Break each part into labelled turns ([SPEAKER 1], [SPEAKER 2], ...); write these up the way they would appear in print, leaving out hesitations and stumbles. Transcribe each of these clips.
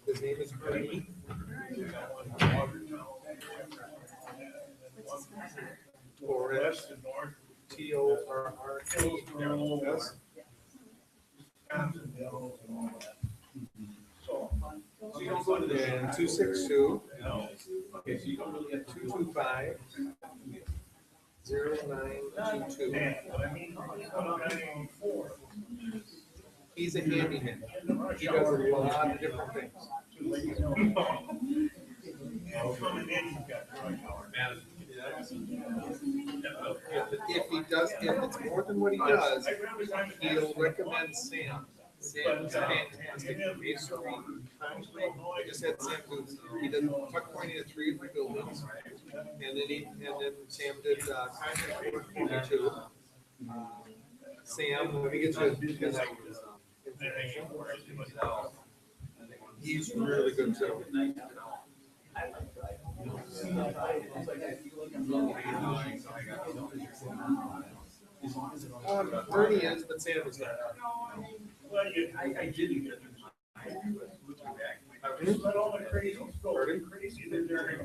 [SPEAKER 1] His name is Brady. Torres, Torres. And 262. Okay, so you don't really have 225 0922. He's a handyman. He does a lot of different things. If it's more than what he does, he'll recommend Sam. Sam is fantastic. Masonry, concrete. I just had Sam do. He did tuck pointing at 3 different buildings, and then Sam did concrete work too. Sam, let me get you his information. He's really good too. Bernie is, but Sam is not.
[SPEAKER 2] Well, I didn't get let all the crazy go. Crazy, they're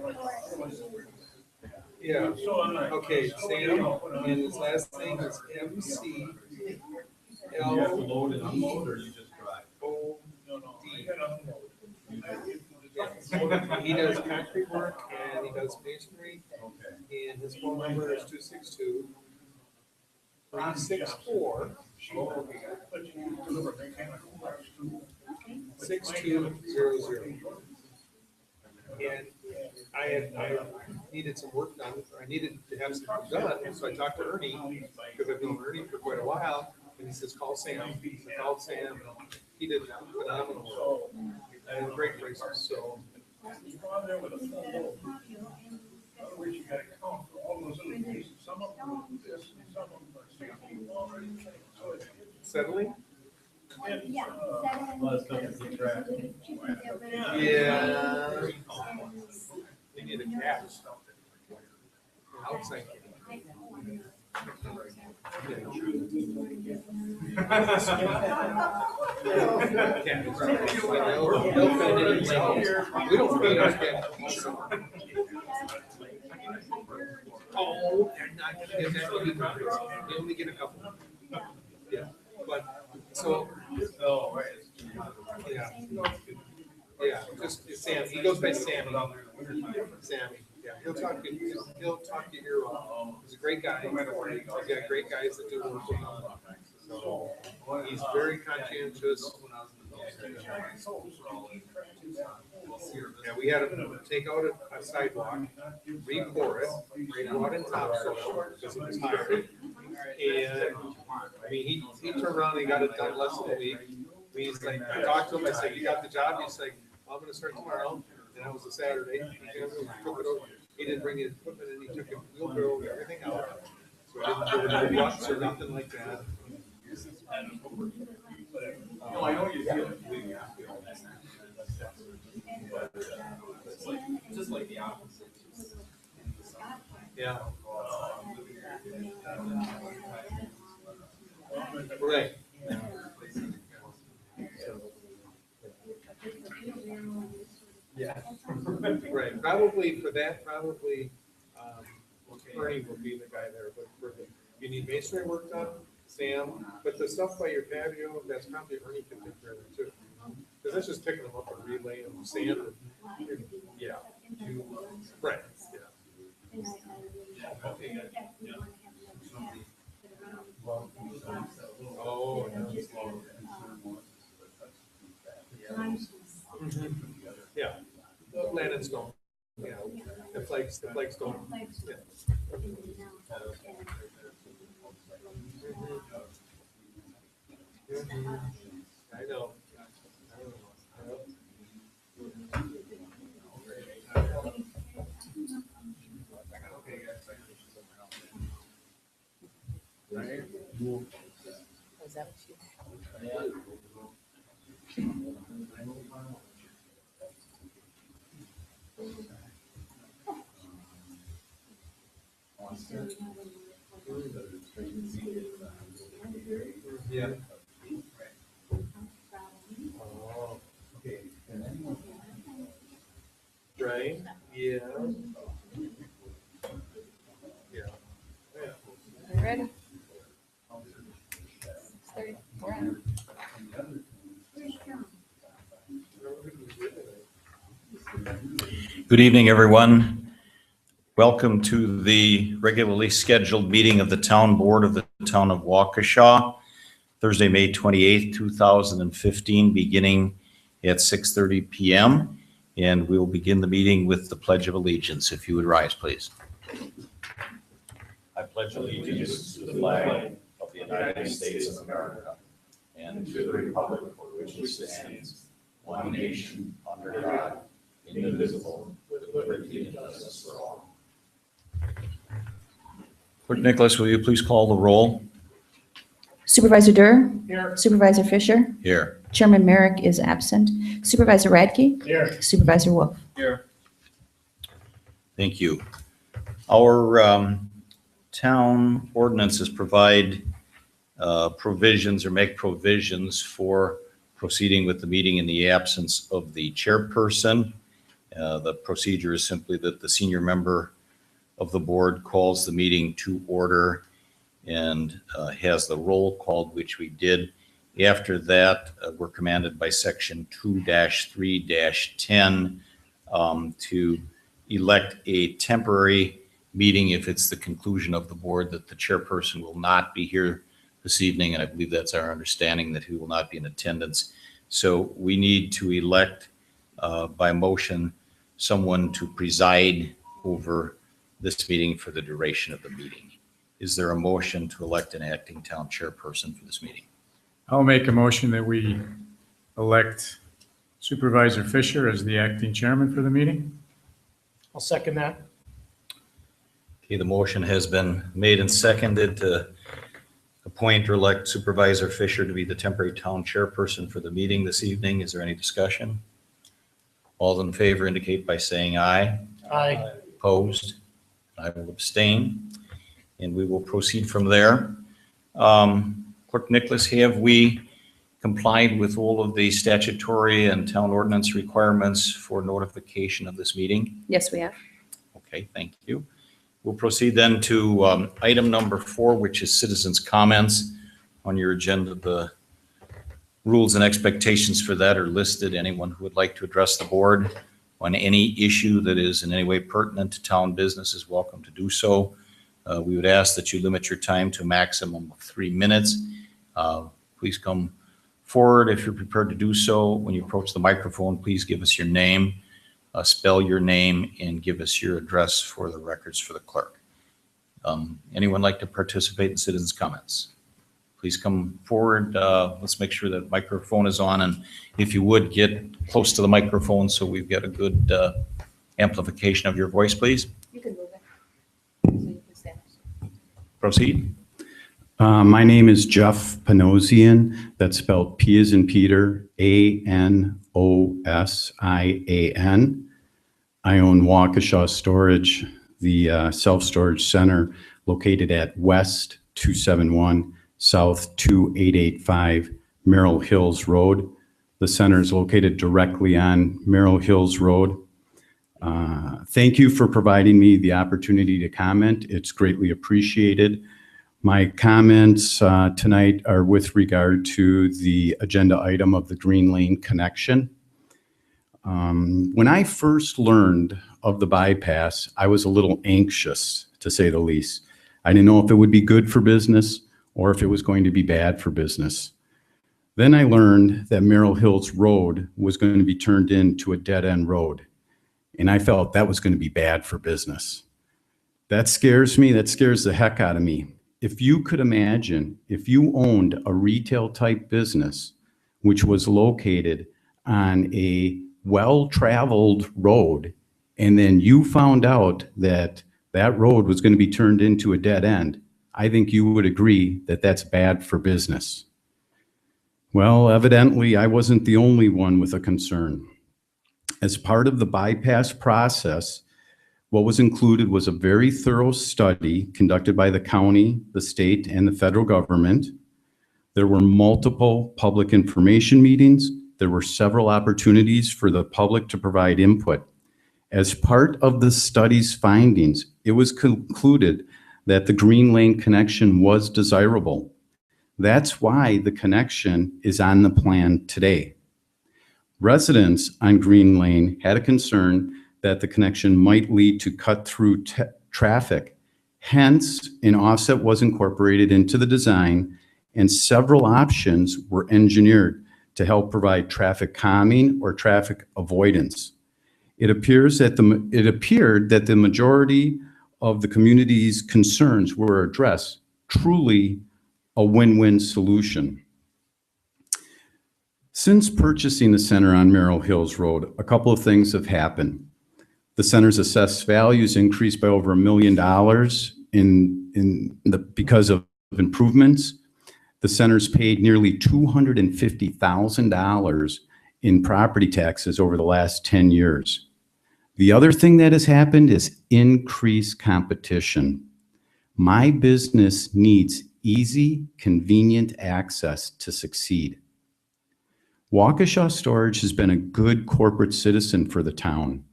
[SPEAKER 1] Yeah.
[SPEAKER 2] So I'm like,
[SPEAKER 1] Okay, Sam, and his last name is MC.
[SPEAKER 3] You have to load and unload, or you just drive?
[SPEAKER 2] no, I gotta
[SPEAKER 1] He does concrete work and he does masonry,
[SPEAKER 3] Okay.
[SPEAKER 1] and his phone number is 262 364 6200. And I needed some work done, or I needed to have something done, so I talked to Ernie, because I've known Ernie for quite a while, and he says, call Sam. I called Sam, he did phenomenal work, and great prices, so.
[SPEAKER 2] You go out there with a full load. Otherwise, you gotta count for all those little pieces. Some of them are this, and some of them are 16 already. So it's.
[SPEAKER 1] Settling?
[SPEAKER 3] Well, it's nothing to keep track.
[SPEAKER 1] Yeah. We need a cat. Outside. We don't feed our cat. Oh, they're not gonna get that many times. We only get a couple. Yeah, but, so,
[SPEAKER 3] Oh, right.
[SPEAKER 1] yeah. Yeah, just Sam, he goes by Sammy. Sammy, yeah, he'll talk to your, he's a great guy. He's got great guys that do work with him. So, he's very conscientious. Yeah, we had him take out a sidewalk, re-pour it, go out in topsoil, because it was high. And, I mean, he turned around and he got it done less than a week. He's like, I talked to him, I said, you got the job? He's like, I'm gonna start tomorrow, and that was a Saturday. He took it over. He didn't bring his equipment in, he took a wheelbarrow, everything out. So he didn't do ruts or nothing like that.
[SPEAKER 3] No, I know you feel it. But it's like, just like the opposite.
[SPEAKER 1] Yeah. Right. Yeah. Right, probably for that, Ernie will be the guy there, but for the, you need masonry work done, Sam, but the stuff by your patio, that's probably Ernie can take care of it too. Cause that's just picking them up and relaying them, sand, and, yeah. Right, yeah. Oh, yeah. Land and stone. Yeah. The flakes don't. Yeah. I know.
[SPEAKER 4] Was that what you?
[SPEAKER 1] Yeah. 9. Yeah. Yeah.
[SPEAKER 4] You ready? 6:30. We're on.
[SPEAKER 5] Good evening, everyone. Welcome to the regularly scheduled meeting of the Town Board of the Town of Waukesha, Thursday, May 28th, 2015, beginning at 6:30 p.m. And we will begin the meeting with the Pledge of Allegiance. If you would rise, please. I pledge allegiance to the flag of the United States of America and to the republic for which it stands, one nation, under God, indivisible, with liberty and justice for all. Clerk Nicholas, will you please call the roll?
[SPEAKER 6] Supervisor Durr?
[SPEAKER 2] Here.
[SPEAKER 6] Supervisor Fisher?
[SPEAKER 5] Here.
[SPEAKER 6] Chairman Merrick is absent. Supervisor Radke?
[SPEAKER 2] Here.
[SPEAKER 6] Supervisor Wolf?
[SPEAKER 3] Here.
[SPEAKER 5] Thank you. Our town ordinances provide provisions or make provisions for proceeding with the meeting in the absence of the chairperson. The procedure is simply that the senior member of the board calls the meeting to order and has the roll called, which we did. After that, we're commanded by section 2-3-10 to elect a temporary meeting if it's the conclusion of the board that the chairperson will not be here this evening, and I believe that's our understanding that he will not be in attendance. So we need to elect by motion someone to preside over this meeting for the duration of the meeting. Is there a motion to elect an acting town chairperson for this meeting?
[SPEAKER 7] I'll make a motion that we elect Supervisor Fisher as the acting chairman for the meeting.
[SPEAKER 2] I'll second that.
[SPEAKER 5] Okay, the motion has been made and seconded to appoint or elect Supervisor Fisher to be the temporary town chairperson for the meeting this evening. Is there any discussion? All in favor indicate by saying aye.
[SPEAKER 2] Aye.
[SPEAKER 5] Opposed? I will abstain, and we will proceed from there. Clerk Nicholas, have we complied with all of the statutory and town ordinance requirements for notification of this meeting?
[SPEAKER 6] Yes, we have.
[SPEAKER 5] Okay, thank you. We'll proceed then to item number 4, which is citizens' comments. On your agenda, the rules and expectations for that are listed. Anyone who would like to address the board on any issue that is in any way pertinent to town business is welcome to do so. We would ask that you limit your time to a maximum of 3 minutes. Please come forward if you're prepared to do so. When you approach the microphone, please give us your name, spell your name, and give us your address for the records for the clerk. Anyone like to participate in citizens' comments? Please come forward. Let's make sure that microphone is on, and if you would, get close to the microphone so we've got a good amplification of your voice, please.
[SPEAKER 4] You can move it. So you can stand.
[SPEAKER 5] Proceed.
[SPEAKER 8] My name is Jeff Panosian. That's spelled P as in Peter, A-N-O-S-I-A-N. I own Waukesha Storage, the self-storage center located at West 271, South 2885, Merrill Hills Road. The center is located directly on Merrill Hills Road. Thank you for providing me the opportunity to comment. It's greatly appreciated. My comments tonight are with regard to the agenda item of the Green Lane connection. When I first learned of the bypass, I was a little anxious, to say the least. I didn't know if it would be good for business or if it was going to be bad for business. Then I learned that Merrill Hills Road was going to be turned into a dead-end road, and I felt that was going to be bad for business. That scares me. That scares the heck out of me. If you could imagine, if you owned a retail-type business which was located on a well-traveled road, and then you found out that that road was going to be turned into a dead end, I think you would agree that that's bad for business. Well, evidently, I wasn't the only one with a concern. As part of the bypass process, what was included was a very thorough study conducted by the county, the state, and the federal government. There were multiple public information meetings. There were several opportunities for the public to provide input. As part of the study's findings, it was concluded that the Green Lane connection was desirable. That's why the connection is on the plan today. Residents on Green Lane had a concern that the connection might lead to cut-through traffic. Hence, an offset was incorporated into the design, and several options were engineered to help provide traffic calming or traffic avoidance. It appeared that the majority of the community's concerns were addressed, truly a win-win solution. Since purchasing the center on Merrill Hills Road, a couple of things have happened. The center's assessed values increased by over $1 million because of improvements. The center's paid nearly $250,000 in property taxes over the last 10 years. The other thing that has happened is increased competition. My business needs easy, convenient access to succeed. Waukesha Storage has been a good corporate citizen for the town.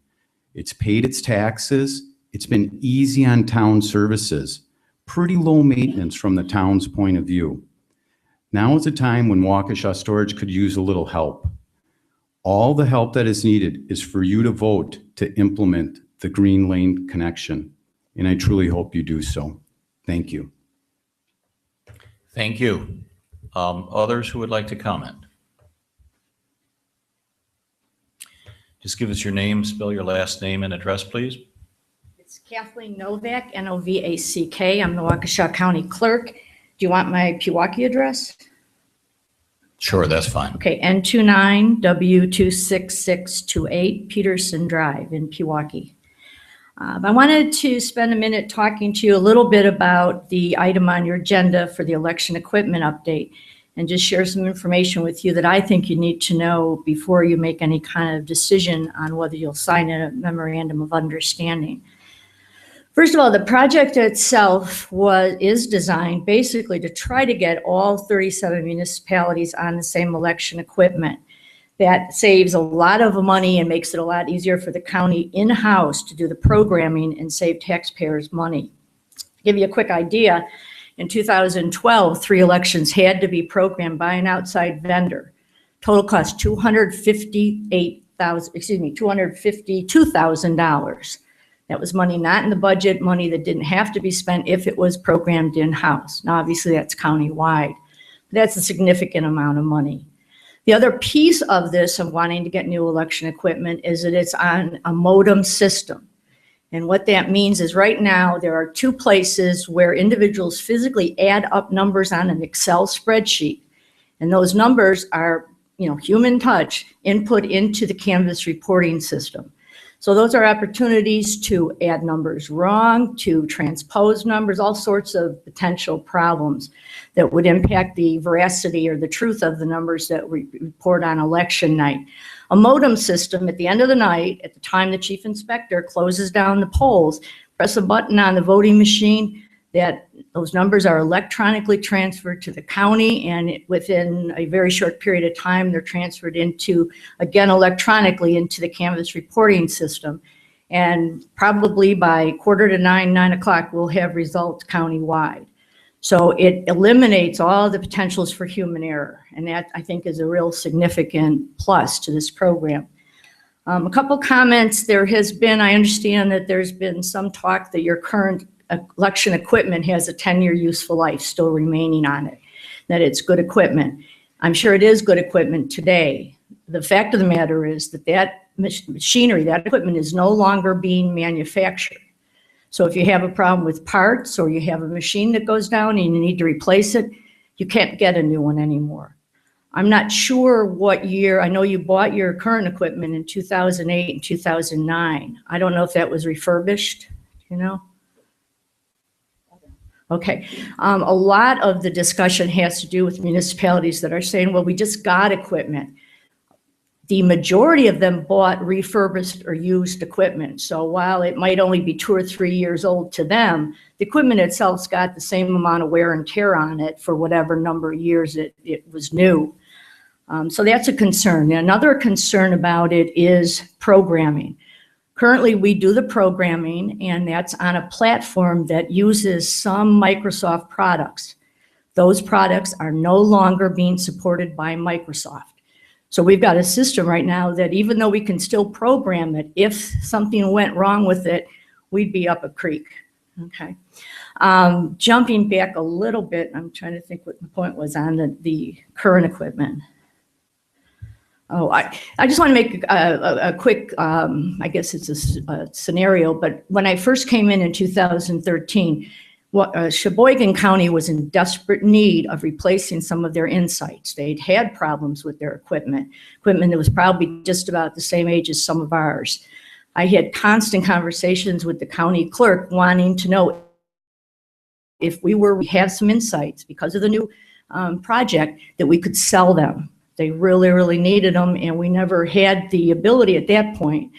[SPEAKER 8] It's paid its taxes. It's been easy on town services, pretty low maintenance from the town's point of view. Now is a time when Waukesha Storage could use a little help. All the help that is needed is for you to vote to implement the Green Lane connection, and I truly hope you do so. Thank you.
[SPEAKER 5] Thank you. Others who would like to comment? Just give us your name, spell your last name and address, please.
[SPEAKER 9] It's Kathleen Novak, Novack. I'm the Waukesha County Clerk. Do you want my Pewaukee address?
[SPEAKER 5] Sure, that's fine.
[SPEAKER 9] Okay, N29W26628 Peterson Drive in Pewaukee. I wanted to spend a minute talking to you a little bit about the item on your agenda for the election equipment update and just share some information with you that I think you need to know before you make any kind of decision on whether you'll sign a memorandum of understanding. First of all, the project itself is designed basically to try to get all 37 municipalities on the same election equipment. That saves a lot of money and makes it a lot easier for the county in-house to do the programming and save taxpayers money. To give you a quick idea, in 2012, 3 elections had to be programmed by an outside vendor. Total cost $252,000. That was money not in the budget, money that didn't have to be spent if it was programmed in-house. Now, obviously, that's countywide. That's a significant amount of money. The other piece of this of wanting to get new election equipment is that it's on a modem system. And what that means is right now there are 2 places where individuals physically add up numbers on an Excel spreadsheet. And those numbers are, human touch input into the Canvas reporting system. So those are opportunities to add numbers wrong, to transpose numbers, all sorts of potential problems that would impact the veracity or the truth of the numbers that we report on election night. A modem system at the end of the night, at the time the chief inspector closes down the polls, press a button on the voting machine, that those numbers are electronically transferred to the county, and within a very short period of time, they're transferred into, again, electronically into the Canvas reporting system. And probably by 8:45, 9 o'clock, we'll have results countywide. So it eliminates all the potentials for human error. And that, I think, is a real significant plus to this program. A couple comments. I understand that there's been some talk that your current election equipment has a 10-year useful life still remaining on it, that it's good equipment. I'm sure it is good equipment today. The fact of the matter is that machinery, that equipment is no longer being manufactured. So if you have a problem with parts or you have a machine that goes down and you need to replace it, you can't get a new one anymore. I'm not sure what year. I know you bought your current equipment in 2008 and 2009. I don't know if that was refurbished, Okay, a lot of the discussion has to do with municipalities that are saying, well, we just got equipment. The majority of them bought refurbished or used equipment. So while it might only be 2 or 3 years old to them, the equipment itself's got the same amount of wear and tear on it for whatever number of years it was new. So that's a concern. Another concern about it is programming. Currently, we do the programming, and that's on a platform that uses some Microsoft products. Those products are no longer being supported by Microsoft. So we've got a system right now that even though we can still program it, if something went wrong with it, we'd be up a creek, okay? Jumping back a little bit, I'm trying to think what the point was on the current equipment. Oh, I just want to make a quick, I guess it's a scenario, but when I first came in 2013, Sheboygan County was in desperate need of replacing some of their insights. They'd had problems with their equipment that was probably just about the same age as some of ours. I had constant conversations with the county clerk wanting to know if we have some insights because of the new project that we could sell them. They really, really needed them, and we never had the ability at that point.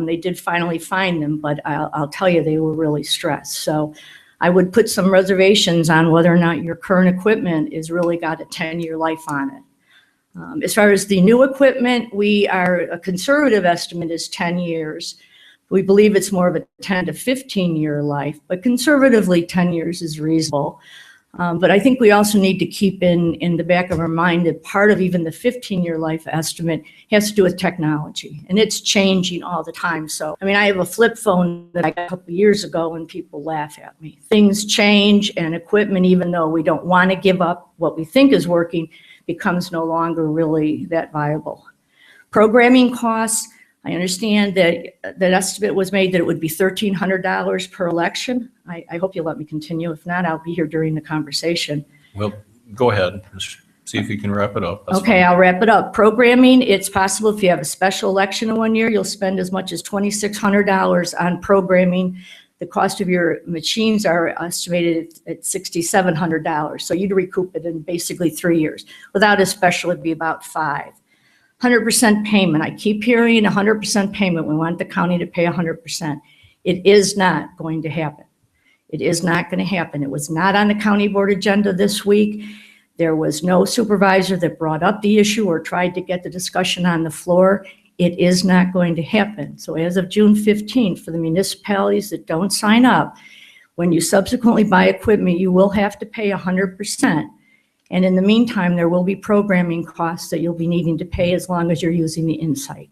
[SPEAKER 9] They did finally find them, but I'll tell you, they were really stressed. So I would put some reservations on whether or not your current equipment has really got a 10-year life on it. As far as the new equipment, a conservative estimate is 10 years. We believe it's more of a 10 to 15-year life, but conservatively 10 years is reasonable. But I think we also need to keep in the back of our mind that part of even the 15-year life estimate has to do with technology, and it's changing all the time. So, I mean, I have a flip phone that I got a couple years ago, and people laugh at me. Things change, and equipment, even though we don't want to give up what we think is working, becomes no longer really that viable. Programming costs, I understand that that estimate was made that it would be $1,300 per election. I hope you'll let me continue. If not, I'll be here during the conversation.
[SPEAKER 5] Well, go ahead. Just see if you can wrap it up. That's
[SPEAKER 9] Okay,
[SPEAKER 5] fine.
[SPEAKER 9] I'll wrap it up. Programming, it's possible if you have a special election in 1 year, you'll spend as much as $2,600 on programming. The cost of your machines are estimated at $6,700. So you'd recoup it in basically 3 years. Without a special, it'd be about 5. 100% payment. I keep hearing 100% payment. We want the county to pay 100%. It is not going to happen. It is not going to happen. It was not on the county board agenda this week. There was no supervisor that brought up the issue or tried to get the discussion on the floor. It is not going to happen. So as of June 15th, for the municipalities that don't sign up, when you subsequently buy equipment, you will have to pay 100%. And in the meantime, there will be programming costs that you'll be needing to pay as long as you're using the Insight.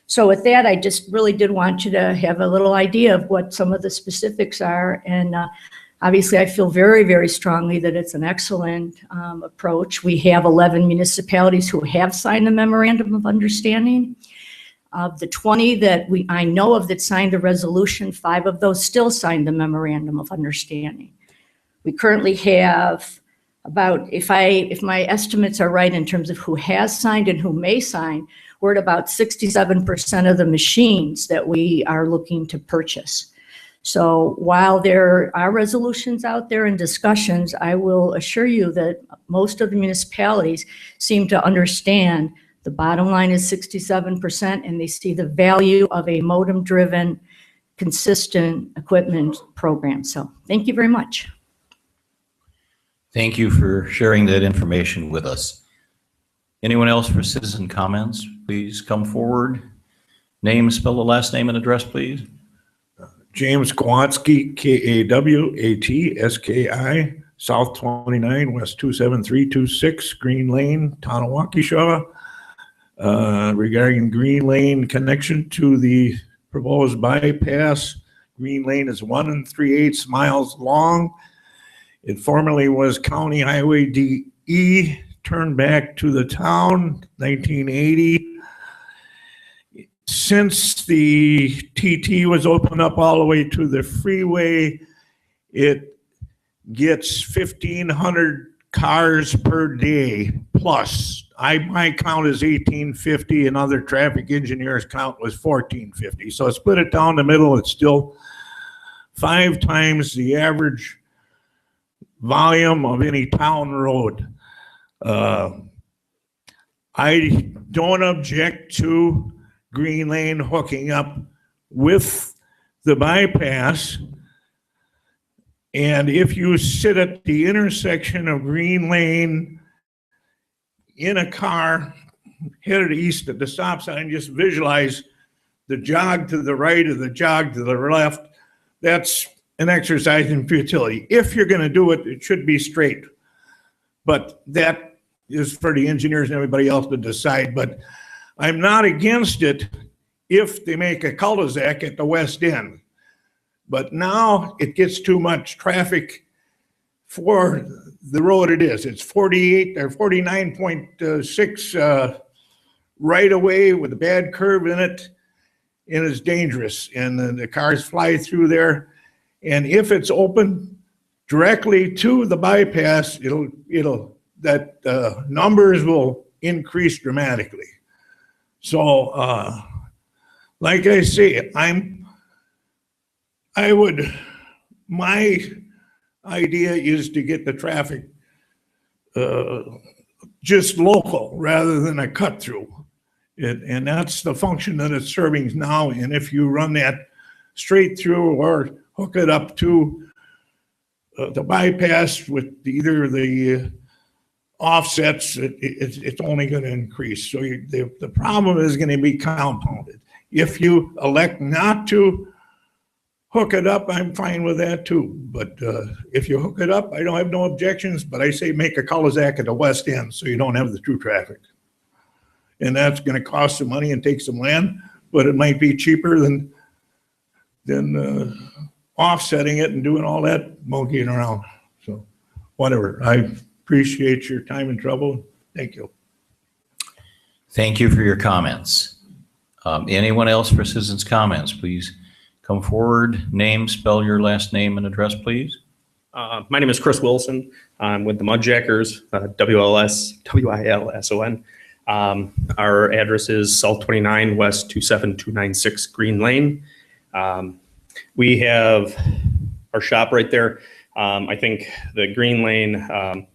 [SPEAKER 9] So with that, I just really did want you to have a little idea of what some of the specifics are. And obviously, I feel very, very strongly that it's an excellent approach. We have 11 municipalities who have signed the Memorandum of Understanding. Of the 20 that I know of that signed the resolution, 5 of those still signed the Memorandum of Understanding. We currently have about, if my estimates are right in terms of who has signed and who may sign, we're at about 67% of the machines that we are looking to purchase. So while there are resolutions out there and discussions, I will assure you that most of the municipalities seem to understand the bottom line is 67%, and they see the value of a modem-driven, consistent equipment program. So thank you very much.
[SPEAKER 5] Thank you for sharing that information with us. Anyone else for citizen comments? Please come forward. Name, spell the last name and address, please.
[SPEAKER 2] James Kowatski, Kawatski, South 29, West 27326, Green Lane, Town of Waukesha. Regarding Green Lane connection to the proposed bypass, Green Lane is 1 3/8 miles long. It formerly was County Highway DE, turned back to the town, 1980. Since the TT was opened up all the way to the freeway, it gets 1,500 cars per day plus. My count is 1,850, and other traffic engineers' count was 1,450. So split it down the middle, it's still 5 times the average volume of any town road. I don't object to Green Lane hooking up with the bypass. And if you sit at the intersection of Green Lane in a car headed east at the stop sign, just visualize the jog to the right or the jog to the left, that's an exercise in futility. If you're going to do it, it should be straight. But that is for the engineers and everybody else to decide. But I'm not against it if they make a cul-de-sac at the west end. But now it gets too much traffic for the road it is. It's 48 or 49.6 right away with a bad curve in it, and it's dangerous. And then the cars fly through there. And if it's open directly to the bypass, numbers will increase dramatically. So, like I say, my idea is to get the traffic just local rather than a cut through. And that's the function that it's serving now. And if you run that straight through or hook it up to the bypass with either the offsets, it's only going to increase. So the problem is going to be compounded. If you elect not to hook it up, I'm fine with that too. But if you hook it up, I don't have no objections, but I say make a cul-de-sac at the west end so you don't have the through traffic. And that's going to cost some money and take some land, but it might be cheaper than offsetting it and doing all that monkeying around. So whatever. I appreciate your time and trouble. Thank you.
[SPEAKER 5] Thank you for your comments. Anyone else for citizens' comments, please come forward. Name, spell your last name and address, please.
[SPEAKER 10] My name is Chris Wilson. I'm with the Mudjackers, WILSON. Our address is South 29 West 27296 Green Lane. We have our shop right there. I think the Green Lane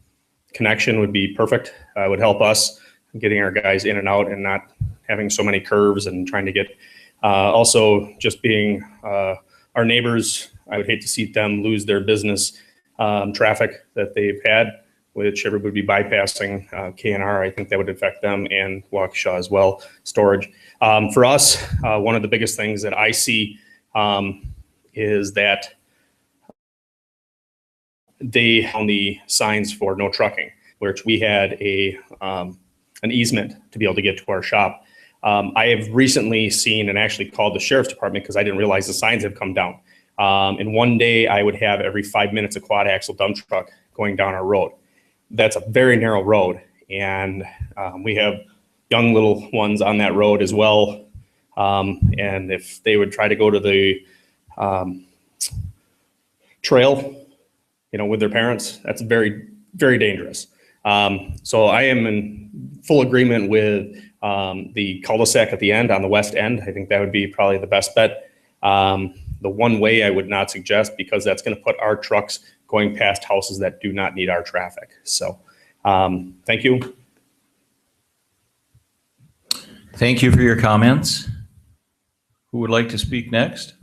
[SPEAKER 10] connection would be perfect. Would help us getting our guys in and out and not having so many curves and trying to get, also just being our neighbors. I would hate to see them lose their business traffic that they've had, which everybody would be bypassing K&R. I think that would affect them and Waukesha as well, storage. For us, one of the biggest things that I see is that they on the signs for no trucking, which we had an easement to be able to get to our shop. I have recently seen and actually called the sheriff's department because I didn't realize the signs have come down. And one day I would have every 5 minutes a quad axle dump truck going down our road. That's a very narrow road, and we have young little ones on that road as well. And if they would try to go to the trail, with their parents, that's very, very dangerous. So I am in full agreement with the cul-de-sac at the end on the west end. I think that would be probably the best bet. The one way I would not suggest, because that's going to put our trucks going past houses that do not need our traffic. So thank you.
[SPEAKER 5] Thank you for your comments. Who would like to speak next?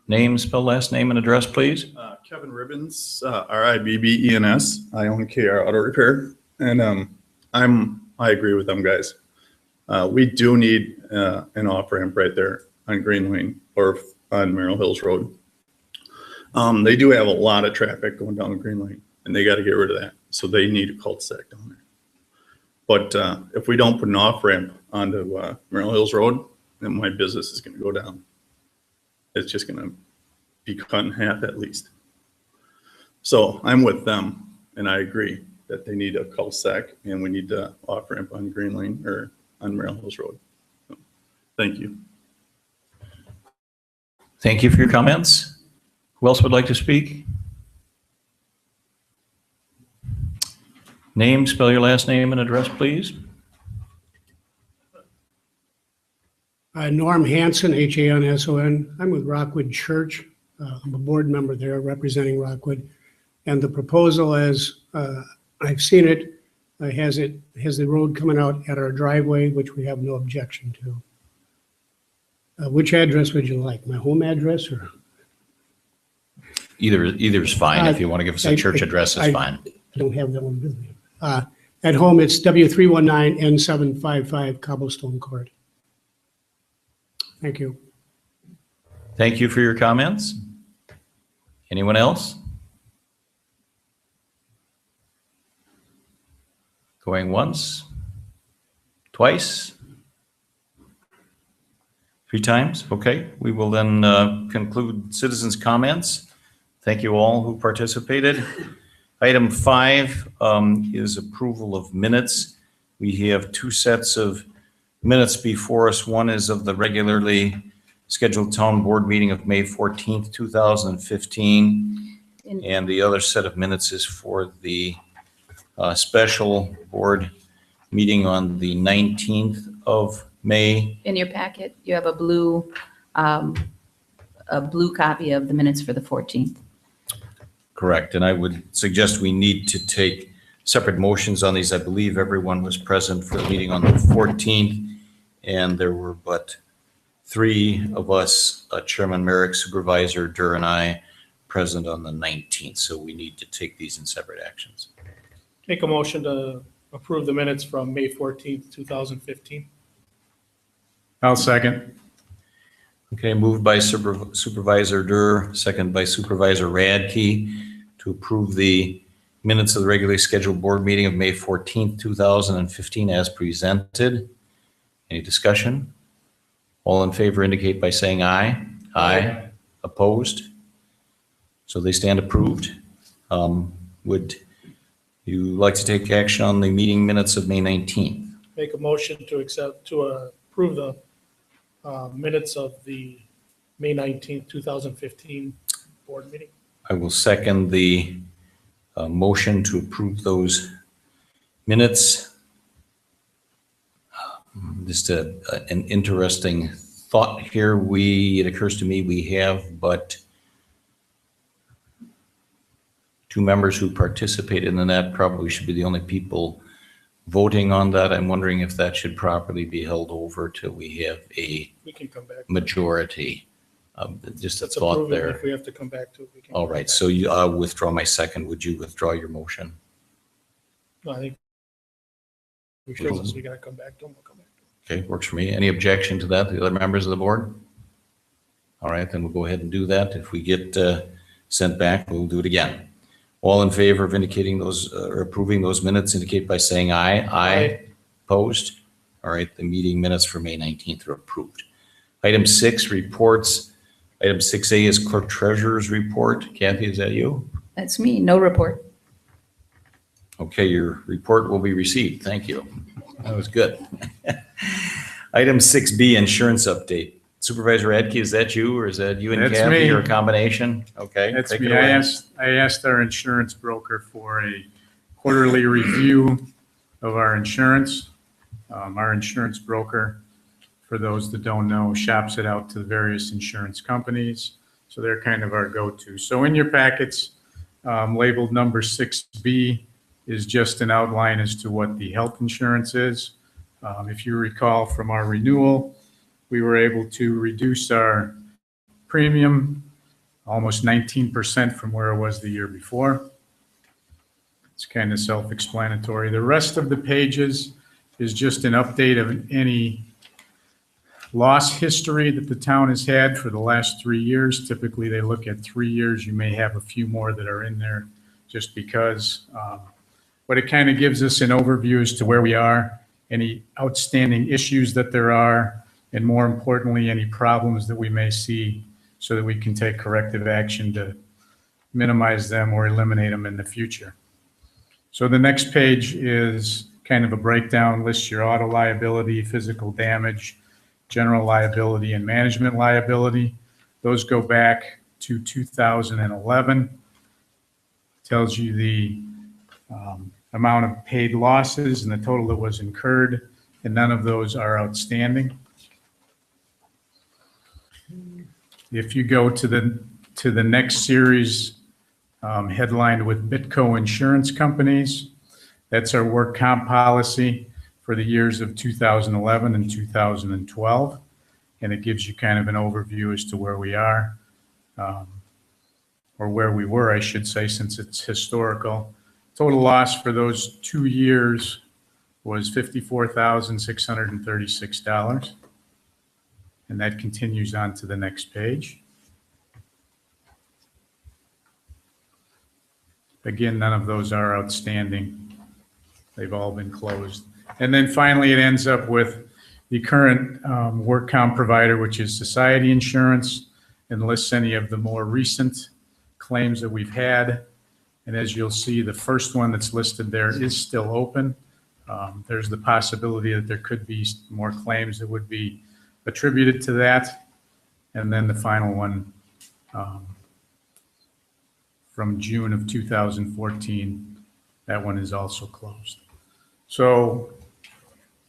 [SPEAKER 5] Name, spell last name and address, please.
[SPEAKER 3] Kevin Ribbons, RIBBENS. I own KR Auto Repair, and I agree with them guys. We do need an off-ramp right there on Green Lane or on Merrill Hills Road. They do have a lot of traffic going down the Green Lane, and they got to get rid of that. So they need a cul-de-sac down there. But if we don't put an off-ramp onto Merrill Hills Road, then my business is going to go down. It's just going to be cut in half at least. So I'm with them, and I agree that they need a cul-de-sac, and we need to off-ramp on Green Lane or on Merrill Hills Road. So, thank you.
[SPEAKER 5] Thank you for your comments. Who else would like to speak? Name, spell your last name and address, please.
[SPEAKER 11] Norm Hanson, Hanson. I'm with Rockwood Church. I'm a board member there representing Rockwood. And the proposal, as I've seen it, has the road coming out at our driveway, which we have no objection to. Which address would you like? My home address or?
[SPEAKER 5] Either is fine. If you want to give us a church address, it's fine.
[SPEAKER 11] I don't have that one with me. At home, it's W319N755 Cobblestone Court. Thank you.
[SPEAKER 5] Thank you for your comments. Anyone else? Going once, twice, 3 times? Okay, we will then conclude citizens' comments. Thank you all who participated. Item 5 is approval of minutes. We have 2 sets of minutes before us. One is of the regularly scheduled town board meeting of May 14th, 2015. And the other set of minutes is for the special board meeting on the 19th of May.
[SPEAKER 6] In your packet, you have a blue copy of the minutes for the 14th.
[SPEAKER 5] Correct, and I would suggest we need to take separate motions on these. I believe everyone was present for the meeting on the 14th, and there were but 3 of us, Chairman Merrick, Supervisor Durr, and I, present on the 19th, so we need to take these in separate actions.
[SPEAKER 12] Make a motion to approve the minutes from May 14th, 2015.
[SPEAKER 7] I'll second.
[SPEAKER 5] Okay, moved by Supervisor Durr, second by Supervisor Radke, to approve the minutes of the regularly scheduled board meeting of May 14th, 2015 as presented. Any discussion? All in favor indicate by saying aye. Aye. Opposed? So they stand approved. Would you like to take action on the meeting minutes of May 19th?
[SPEAKER 12] Make a motion to approve the minutes of the May 19th, 2015 board meeting.
[SPEAKER 5] I will second the motion to approve those minutes. Just an interesting thought here. It occurs to me we have but 2 members who participated in that. Probably should be the only people voting on that. I'm wondering if that should properly be held over till we have a
[SPEAKER 12] We can come back.
[SPEAKER 5] majority. Just a
[SPEAKER 12] Let's
[SPEAKER 5] thought
[SPEAKER 12] approve it.
[SPEAKER 5] there.
[SPEAKER 12] If we have to come back to it, we can.
[SPEAKER 5] All right, so I'll withdraw my second. Would you withdraw your motion?
[SPEAKER 12] No, I think we should, since we gotta come back to them, we'll come back to
[SPEAKER 5] Okay, works for me. Any objection to that, the other members of the board? All right, then we'll go ahead and do that. If we get sent back, we'll do it again. All in favor of indicating those, or approving those minutes indicate by saying aye. Aye. Opposed? All right, the meeting minutes for May 19th are approved. Item 6, reports. Item 6A is clerk treasurer's report. Kathy, is that you?
[SPEAKER 6] That's me, no report.
[SPEAKER 5] Okay, your report will be received. Thank you. That was good. Item 6B, insurance update. Supervisor Radke, is that you, or is that you and
[SPEAKER 7] That's
[SPEAKER 5] Kathy,
[SPEAKER 7] me.
[SPEAKER 5] or a combination? Okay.
[SPEAKER 7] That's
[SPEAKER 5] take
[SPEAKER 7] me.
[SPEAKER 5] it away.
[SPEAKER 7] I asked our insurance broker for a quarterly review of our insurance. Our insurance broker, for those that don't know, shops it out to the various insurance companies. So they're kind of our go-to. So in your packets, labeled number 6B is just an outline as to what the health insurance is. If you recall from our renewal, we were able to reduce our premium almost 19% from where it was the year before. It's kind of self-explanatory. The rest of the pages is just an update of any loss history that the town has had for the last 3 years. Typically, they look at 3 years. You may have a few more that are in there just because. But it kind of gives us an overview as to where we are, any outstanding issues that there are, and more importantly, any problems that we may see so that we can take corrective action to minimize them or eliminate them in the future. So the next page is kind of a breakdown, lists your auto liability, physical damage, general liability, and management liability. Those go back to 2011. Tells you the amount of paid losses and the total that was incurred, and none of those are outstanding. If you go to the next series, headlined with Bitco Insurance Companies, that's our work comp policy for the years of 2011 and 2012. And it gives you kind of an overview as to where we are, or where we were, I should say, since it's historical. Total loss for those 2 years was $54,636. And that continues on to the next page. Again, none of those are outstanding. They've all been closed. And then finally, it ends up with the current work comp provider, which is Society Insurance, and lists any of the more recent claims that we've had. And as you'll see, the first one that's listed there is still open. There's the possibility that there could be more claims that would be attributed to that. And then the final one from June of 2014, that one is also closed. So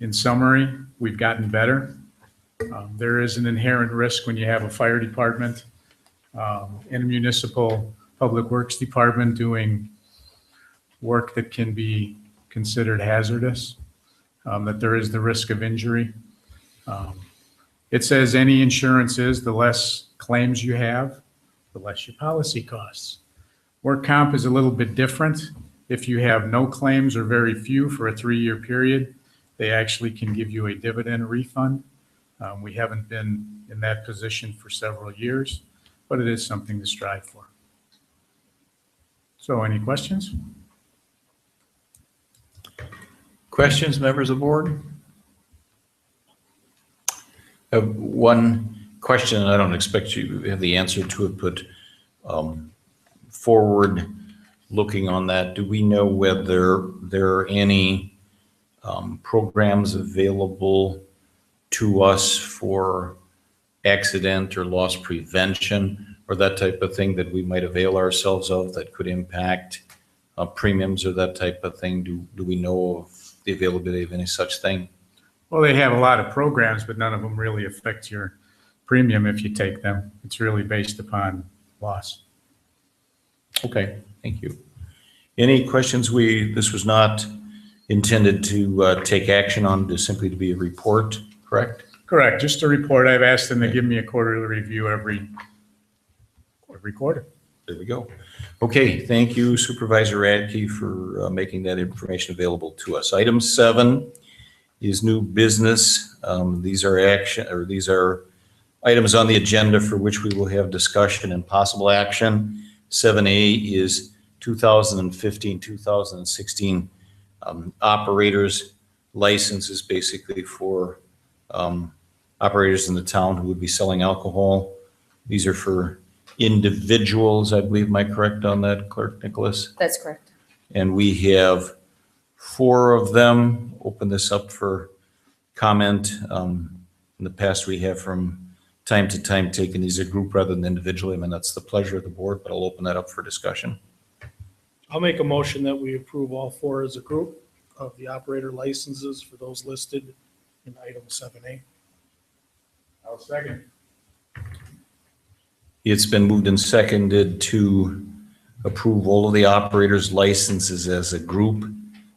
[SPEAKER 7] in summary, we've gotten better. There is an inherent risk when you have a fire department and a municipal public works department doing work that can be considered hazardous, that there is the risk of injury. It says any insurance is, the less claims you have, the less your policy costs. Work comp is a little bit different. If you have no claims or very few for a 3-year period, they actually can give you a dividend refund. We haven't been in that position for several years, but it is something to strive for. So any questions?
[SPEAKER 5] Questions, members of the board? I have one question, and I don't expect you to have the answer to it, but forward looking on that, do we know whether there are any programs available to us for accident or loss prevention or that type of thing that we might avail ourselves of that could impact premiums or that type of thing? Do we know of the availability of any such thing?
[SPEAKER 7] Well, they have a lot of programs, but none of them really affect your premium if you take them. It's really based upon loss.
[SPEAKER 5] Okay, thank you. Any questions? This was not intended to take action on, just simply to be a report, correct?
[SPEAKER 7] Correct, just a report. I've asked them to give me a quarterly review every quarter.
[SPEAKER 5] There we go. Okay, thank you Supervisor Radke for making that information available to us. Item 7 is new business. These are items on the agenda for which we will have discussion and possible action. 7A is 2015-2016 operators licenses, basically for operators in the town who would be selling alcohol. These are for individuals, I believe. Am I correct on that, Clerk Nicholas?
[SPEAKER 6] That's correct.
[SPEAKER 5] And we have 4 of them. Open this up for comment. In the past, we have from time to time taken these as a group rather than individually. I mean, that's the pleasure of the board, but I'll open that up for discussion.
[SPEAKER 12] I'll make a motion that we approve all 4 as a group of the operator licenses for those listed in item 7A.
[SPEAKER 7] I'll second.
[SPEAKER 5] It's been moved and seconded to approve all of the operators' licenses as a group.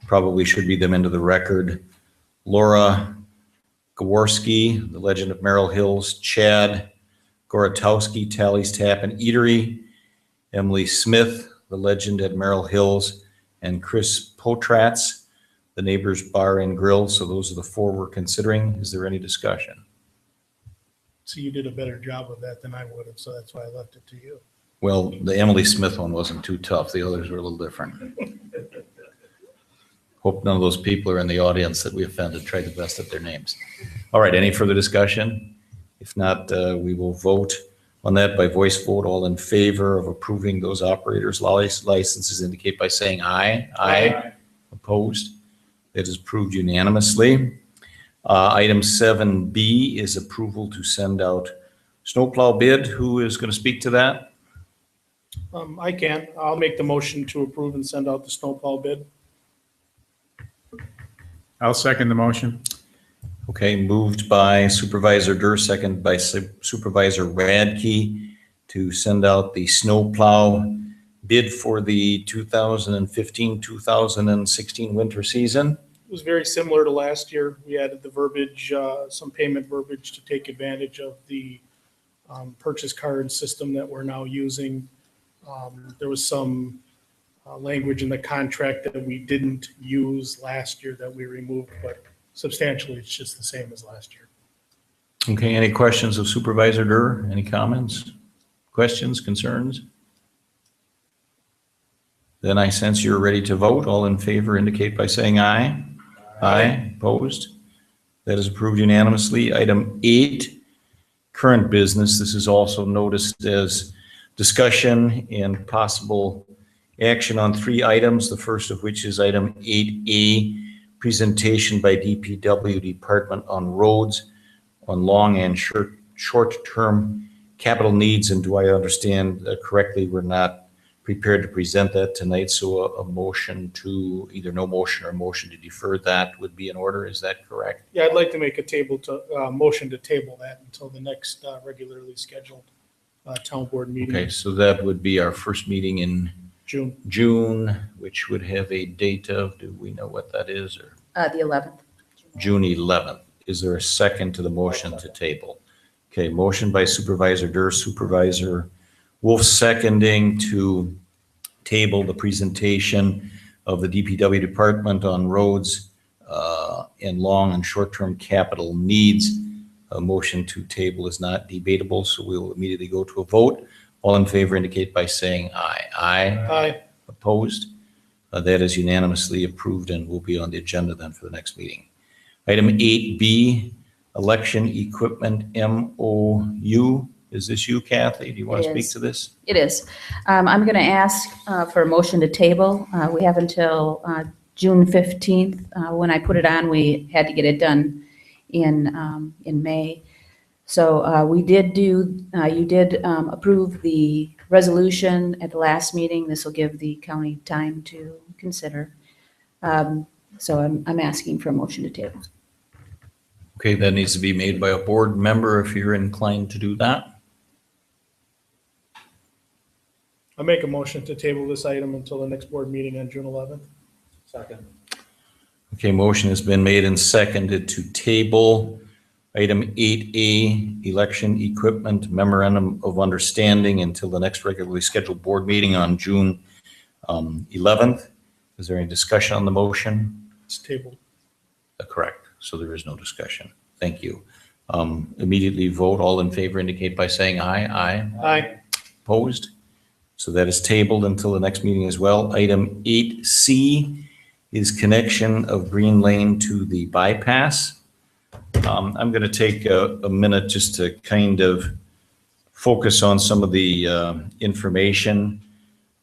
[SPEAKER 5] Probably should read them into the record. Laura Gaworski, The Legend of Merrill Hills, Chad Goratowski, Tally's Tap and Eatery, Emily Smith, The Legend at Merrill Hills, and Chris Potratz, The Neighbors Bar and Grill. So those are the 4 we're considering. Is there any discussion?
[SPEAKER 12] So you did a better job of that than I would have, so that's why I left it to you.
[SPEAKER 5] Well, the Emily Smith one wasn't too tough. The others were a little different. Hope none of those people are in the audience that we offended. Tried the best at their names. All right, any further discussion? If not, we will vote on that by voice vote. All in favor of approving those operators' licenses indicate by saying aye. Aye. Opposed? It is approved unanimously. Item 7B is approval to send out snowplow bid. Who is going to speak to that?
[SPEAKER 12] I can. I'll make the motion to approve and send out the snowplow bid.
[SPEAKER 7] I'll second the motion.
[SPEAKER 5] Okay, moved by Supervisor Durr, second by Supervisor Radke to send out the snowplow bid for the 2015-2016 winter season.
[SPEAKER 12] It was very similar to last year. We added the verbiage, some payment verbiage to take advantage of the purchase card system that we're now using. There was some language in the contract that we didn't use last year that we removed, but substantially it's just the same as last year.
[SPEAKER 5] Okay, any questions of Supervisor Durr? Any comments? Questions, concerns? Then I sense you're ready to vote. All in favor indicate by saying aye. Aye. Opposed? That is approved unanimously. Item 8, current business. This is also noticed as discussion and possible action on 3 items. The first of which is item 8A, presentation by DPW Department on roads on long and short-term capital needs. And do I understand correctly, we're not prepared to present that tonight, so a motion to, either no motion or motion to defer that would be in order. Is that correct?
[SPEAKER 12] Yeah, I'd like to make a motion to table that until the next regularly scheduled town board meeting.
[SPEAKER 5] Okay, so that would be our first meeting in
[SPEAKER 12] June.
[SPEAKER 5] which would have a date of, do we know what that is? Or
[SPEAKER 6] The 11th.
[SPEAKER 5] June 11th. Is there a second to the motion to table? Okay, motion by Supervisor Durr, Supervisor Wolf seconding to table the presentation of the DPW Department on roads and long and short-term capital needs. A motion to table is not debatable, so we will immediately go to a vote. All in favor indicate by saying aye. Aye.
[SPEAKER 12] Aye.
[SPEAKER 5] Opposed? That is unanimously approved and will be on the agenda then for the next meeting. Item 8B, election equipment MOU. Is this you, Kathy? Do you want to
[SPEAKER 6] It
[SPEAKER 5] speak
[SPEAKER 6] is.
[SPEAKER 5] to this?
[SPEAKER 6] It is. I'm going to ask for a motion to table. We have until June 15th. When I put it on, we had to get it done in May. So you did approve the resolution at the last meeting. This will give the county time to consider. So I'm asking for a motion to table.
[SPEAKER 5] Okay, that needs to be made by a board member if you're inclined to do that.
[SPEAKER 12] I make a motion to table this item until the next board meeting on June 11th.
[SPEAKER 1] Second.
[SPEAKER 5] Okay, motion has been made and seconded to table item 8A, election equipment memorandum of understanding until the next regularly scheduled board meeting on June 11th. Is there any discussion on the motion?
[SPEAKER 12] It's tabled.
[SPEAKER 5] Correct. So there is no discussion. Thank you. Immediately vote. All in favor indicate by saying aye. Aye.
[SPEAKER 12] Aye.
[SPEAKER 5] Opposed? So that is tabled until the next meeting as well. Item 8C is connection of Green Lane to the bypass. I'm going to take a minute just to kind of focus on some of the information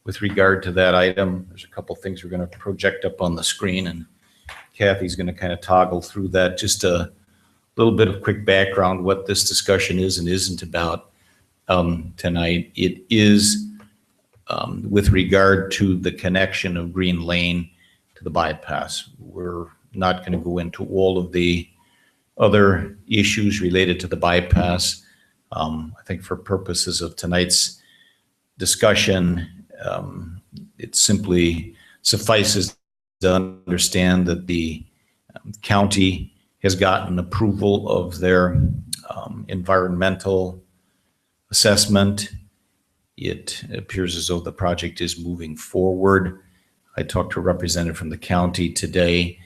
[SPEAKER 5] with regard to that item. There's a couple things we're going to project up on the screen, and Kathy's going to kind of toggle through that. Just a little bit of quick background, what this discussion is and isn't about tonight. It is with regard to the connection of Green Lane to the bypass. We're not going to go into all of the other issues related to the bypass. I think for purposes of tonight's discussion, it simply suffices to understand that the county has gotten approval of their environmental assessment. It appears as though the project is moving forward. I talked to a representative from the county today.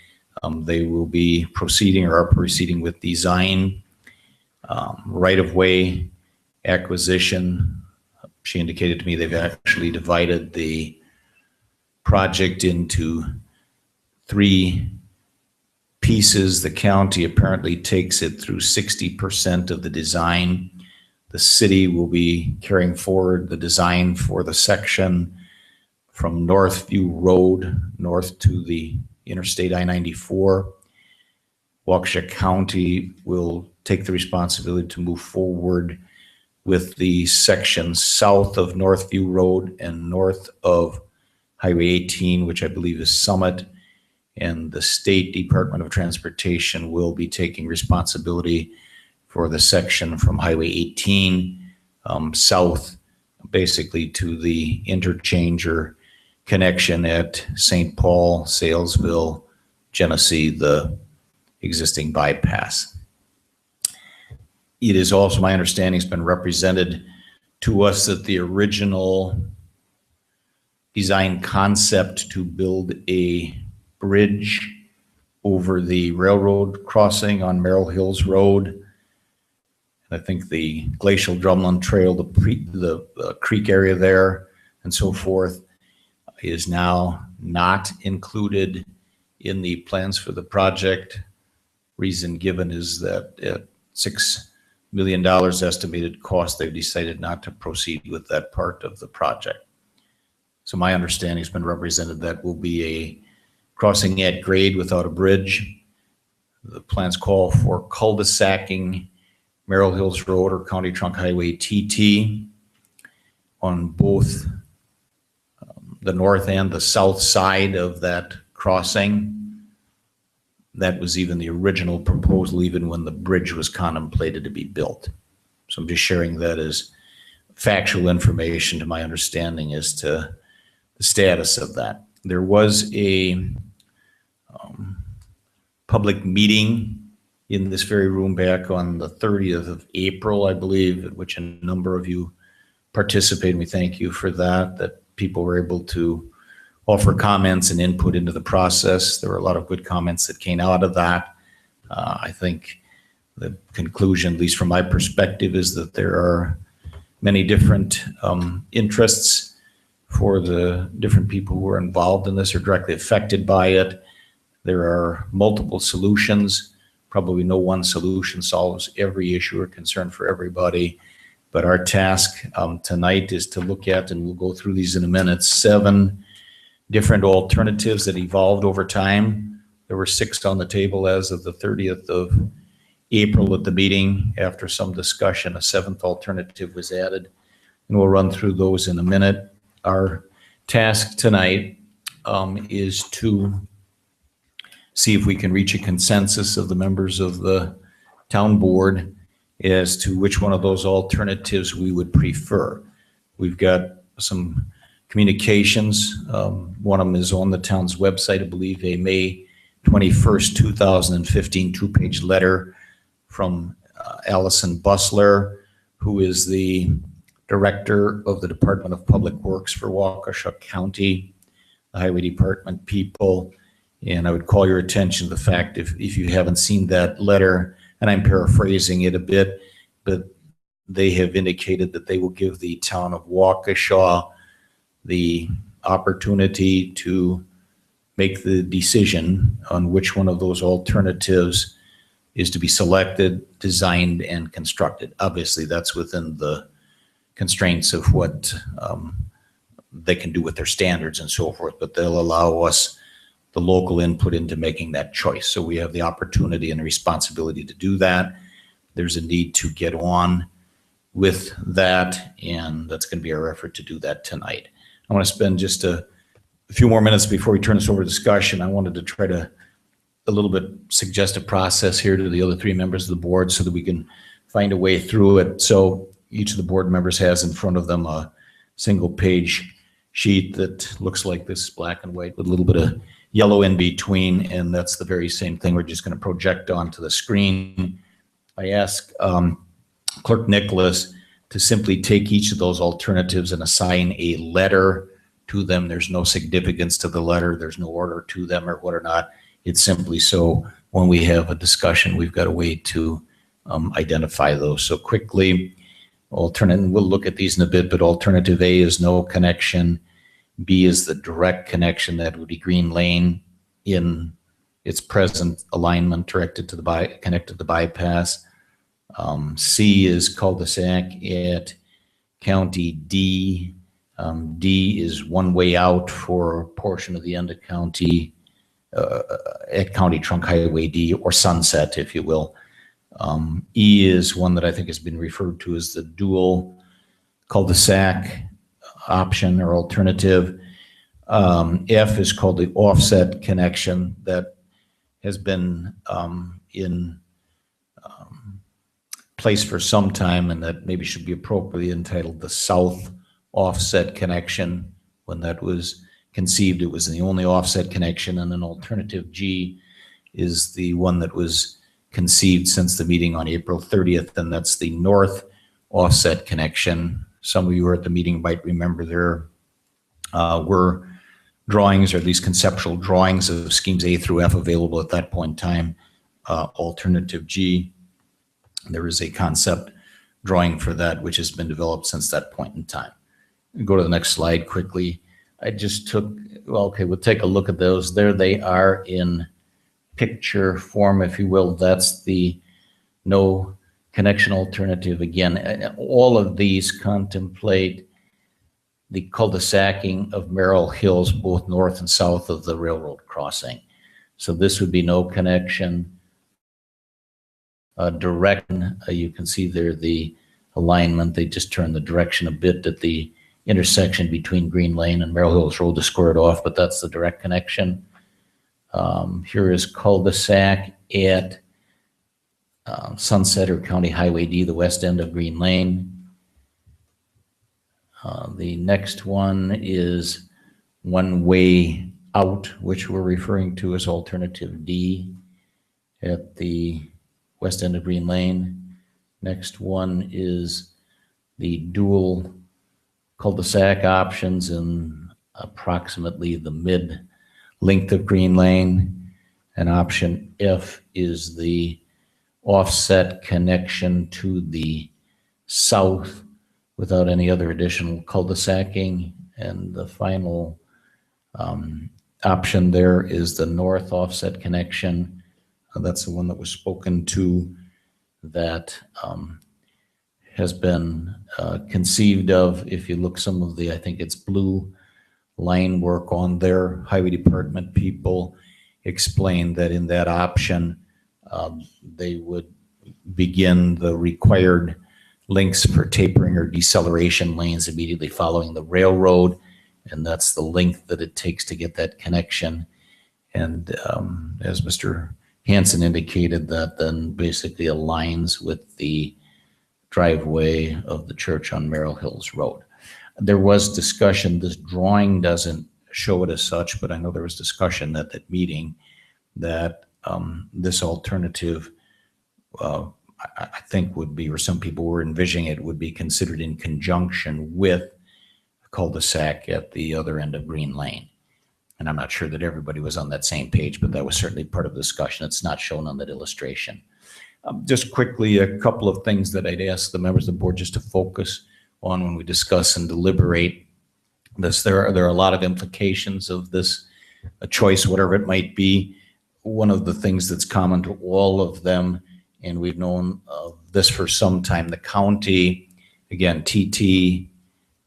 [SPEAKER 5] They will be proceeding or are proceeding with design, right-of-way acquisition. She indicated to me they've actually divided the project into 3 pieces. The county apparently takes it through 60% of the design. The city will be carrying forward the design for the section from Northview Road north to the Interstate I-94. Waukesha County will take the responsibility to move forward with the section south of Northview Road and north of Highway 18, which I believe is Summit. And the State Department of Transportation will be taking responsibility for the section from Highway 18 south, basically to the interchange connection at St. Paul, Salesville, Genesee, the existing bypass. It is also my understanding, it's been represented to us that the original design concept to build a bridge over the railroad crossing on Merrill Hills Road And I think the Glacial Drumlin Trail, the creek area there and so forth is now not included in the plans for the project. Reason given is that at $6 million estimated cost, they've decided not to proceed with that part of the project. So my understanding has been represented that will be a crossing at grade without a bridge. The plans call for cul-de-sacing Merrill Hills Road or County Trunk Highway TT on both the north and the south side of that crossing. That was even the original proposal, even when the bridge was contemplated to be built. So I'm just sharing that as factual information to my understanding as to the status of that. There was a public meeting in this very room back on the 30th of April, I believe, at which a number of you participated. We thank you for that people were able to offer comments and input into the process. There were a lot of good comments that came out of that. I think the conclusion, at least from my perspective, is that there are many different interests for the different people who are involved in this or directly affected by it. There are multiple solutions. Probably no one solution solves every issue or concern for everybody. But our task tonight is to look at, and we'll go through these in a minute, 7 different alternatives that evolved over time. There were 6 on the table as of the 30th of April at the meeting. After some discussion, a 7th alternative was added, and we'll run through those in a minute. Our task tonight is to see if we can reach a consensus of the members of the town board as to which one of those alternatives we would prefer. We've got some communications. One of them is on the town's website, I believe, a May 21st, 2015 2-page letter from Allison Busler, who is the director of the Department of Public Works for Waukesha County, the Highway Department people. And I would call your attention to the fact, if you haven't seen that letter, and I'm paraphrasing it a bit, but they have indicated that they will give the town of Waukesha the opportunity to make the decision on which one of those alternatives is to be selected, designed, and constructed. Obviously, that's within the constraints of what they can do with their standards and so forth, but they'll allow us the local input into making that choice. So we have the opportunity and the responsibility to do that. There's a need to get on with that, and that's going to be our effort to do that tonight. I want to spend just a few more minutes before we turn this over to discussion. I wanted to try to a little bit suggest a process here to the other 3 members of the board so that we can find a way through it. So each of the board members has in front of them a single page sheet that looks like this, black and white with a little bit of yellow in between, and that's the very same thing we're just going to project onto the screen. I ask Clerk Nicholas to simply take each of those alternatives and assign a letter to them. There's no significance to the letter. There's no order to them or what or not. It's simply so when we have a discussion, we've got a way to identify those. So quickly, and we'll look at these in a bit, but alternative A is no connection. B is the direct connection. That would be Green Lane in its present alignment directed to connected to the bypass. C is cul-de-sac at County D. D is one way out for a portion of the end of county, at County Trunk Highway D, or Sunset, if you will. E is one that I think has been referred to as the dual cul-de-sac option or alternative. F is called the offset connection. That has been in place for some time, and that maybe should be appropriately entitled the south offset connection. When that was conceived, it was the only offset connection, and an alternative G is the one that was conceived since the meeting on April 30th, and that's the north offset connection. Some of you who were at the meeting might remember there were drawings, or at least conceptual drawings, of schemes A through F available at that point in time. Alternative G, there is a concept drawing for that, which has been developed since that point in time. Go to the next slide quickly. I just took, well, okay, we'll take a look at those. There they are in picture form, if you will. That's the no connection alternative. Again, all of these contemplate the cul-de-sacing of Merrill Hills, both north and south of the railroad crossing. So this would be no connection. Direct, you can see there the alignment. They just turn the direction a bit at the intersection between Green Lane and Merrill Hills Road to square it off, but that's the direct connection. Here is cul-de-sac at Sunset or County Highway D, the west end of Green Lane. The next one is one way out, which we're referring to as alternative D at the west end of Green Lane. Next one is the dual cul-de-sac options in approximately the mid length of Green Lane. And option F is the offset connection to the south without any other additional cul-de-sacing. And the final option there is the north offset connection. That's the one that was spoken to, that has been conceived of. If you look some of the, I think it's blue line work on their highway department people explained that in that option, they would begin the required links for tapering or deceleration lanes immediately following the railroad. And that's the length that it takes to get that connection. And as Mr. Hansen indicated, that then basically aligns with the driveway of the church on Merrill Hills Road. There was discussion, this drawing doesn't show it as such, but I know there was discussion at that meeting that this alternative, I think would be, or some people were envisioning it, would be considered in conjunction with a cul-de-sac at the other end of Green Lane. And I'm not sure that everybody was on that same page, but that was certainly part of the discussion. It's not shown on that illustration. Just quickly, a couple of things that I'd ask the members of the board just to focus on when we discuss and deliberate this. There are a lot of implications of this choice, whatever it might be. One of the things that's common to all of them, and we've known of this for some time, the county, again, TT,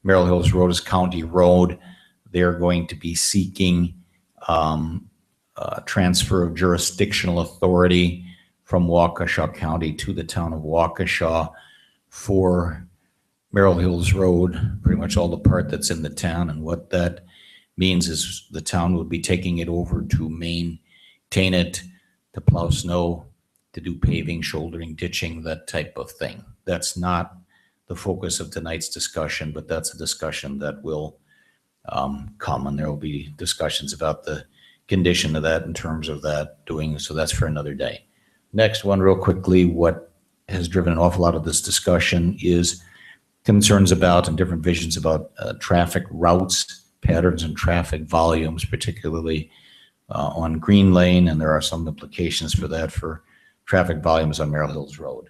[SPEAKER 5] Merrill Hills Road is county road. They're going to be seeking transfer of jurisdictional authority from Waukesha County to the town of Waukesha for Merrill Hills Road, pretty much all the part that's in the town. And what that means is the town would be taking it over to maintain it, to plow snow, to do paving, shouldering, ditching, that type of thing. That's not the focus of tonight's discussion, but that's a discussion that will come, and there will be discussions about the condition of that in terms of that doing, so that's for another day. Next one, real quickly, what has driven an awful lot of this discussion is concerns about and different visions about traffic routes, patterns, and traffic volumes, particularly on Green Lane, and there are some implications for that for traffic volumes on Merrill Hills Road.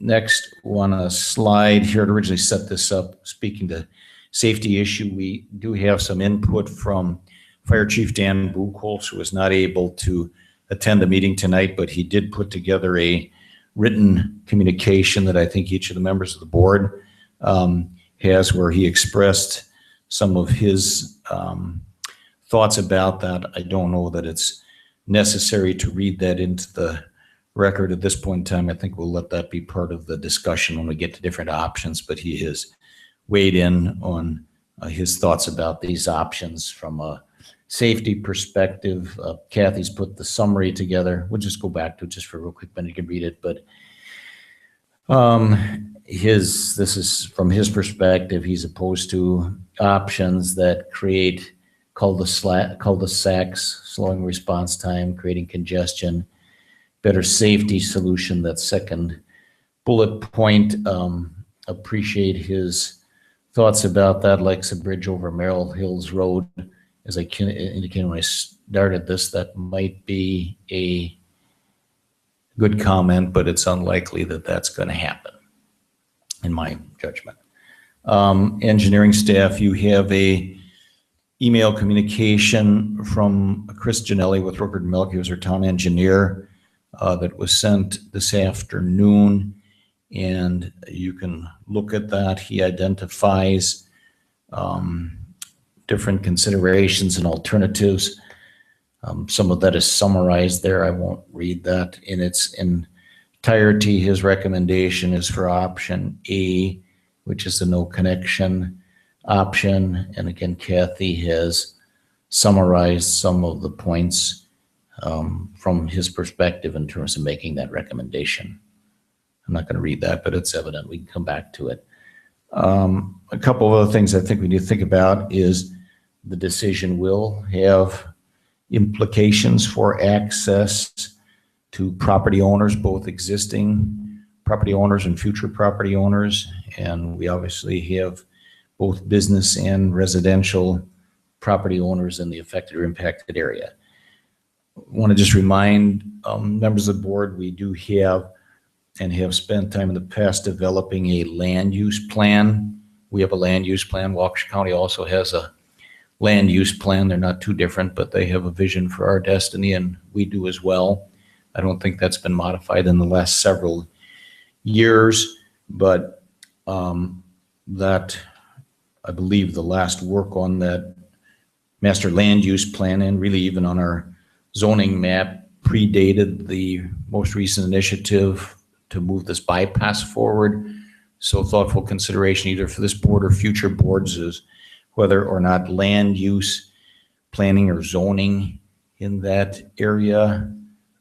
[SPEAKER 5] Next one, a slide here to originally set this up, speaking to safety issue. We do have some input from Fire Chief Dan Buchholz, who was not able to attend the meeting tonight, but he did put together a written communication that I think each of the members of the board has, where he expressed some of his thoughts about that. I don't know that it's necessary to read that into the record at this point in time. I think we'll let that be part of the discussion when we get to different options, but he has weighed in on his thoughts about these options from a safety perspective. Kathy's put the summary together. We'll just go back to it just for a real quick minute. You can read it, but this is from his perspective. He's opposed to options that create cul-de-sacs, slowing response time, creating congestion, better safety solution. That second bullet point. Appreciate his thoughts about that, likes a bridge over Merrill Hills Road. As I indicated when I started this, that might be a good comment, but it's unlikely that that's going to happen. in my judgment. Engineering staff, you have a email communication from Chris Janelli with Rupert Milk, he was our town engineer, that was sent this afternoon, and you can look at that. He identifies different considerations and alternatives. Some of that is summarized there. I won't read that in its entirety. His recommendation is for option A, which is the no connection option. And again, Kathy has summarized some of the points from his perspective in terms of making that recommendation. I'm not going to read that, but it's evident. We can come back to it. A couple of other things I think we need to think about is the decision will have implications for access to property owners, both existing property owners and future property owners. And we obviously have both business and residential property owners in the affected or impacted area. I want to just remind members of the board, we do have and have spent time in the past developing a land use plan. We have a land use plan. Waukesha County also has a land use plan. They're not too different, but they have a vision for our destiny, and we do as well. I don't think that's been modified in the last several years, but that, I believe the last work on that master land use plan and really even on our zoning map predated the most recent initiative to move this bypass forward. So thoughtful consideration either for this board or future boards is whether or not land use planning or zoning in that area,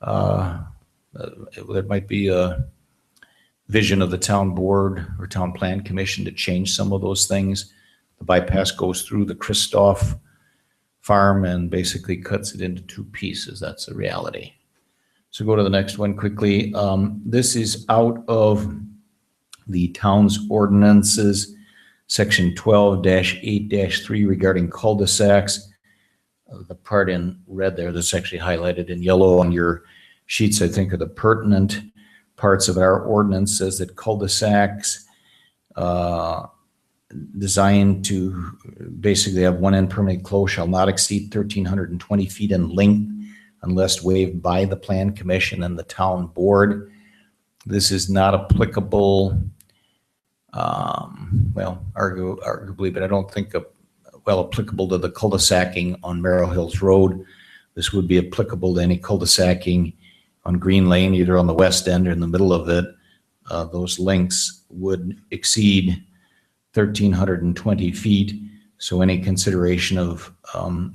[SPEAKER 5] there might be a vision of the town board or town plan commission to change some of those things. The bypass goes through the Christoph farm and basically cuts it into two pieces. That's the reality. So go to the next one quickly. This is out of the town's ordinances, section 12-8-3 regarding cul-de-sacs. The part in red there that's actually highlighted in yellow on your sheets, I think, are the pertinent parts of our ordinance. Says that cul-de-sacs designed to basically have one end permanently closed shall not exceed 1,320 feet in length unless waived by the plan commission and the town board. This is not applicable, well, arguably, but I don't think applicable to the cul-de-sacing on Merrill Hills Road. This would be applicable to any cul-de-sacing on Green Lane, either on the west end or in the middle of it. Those lengths would exceed 1,320 feet. So any consideration of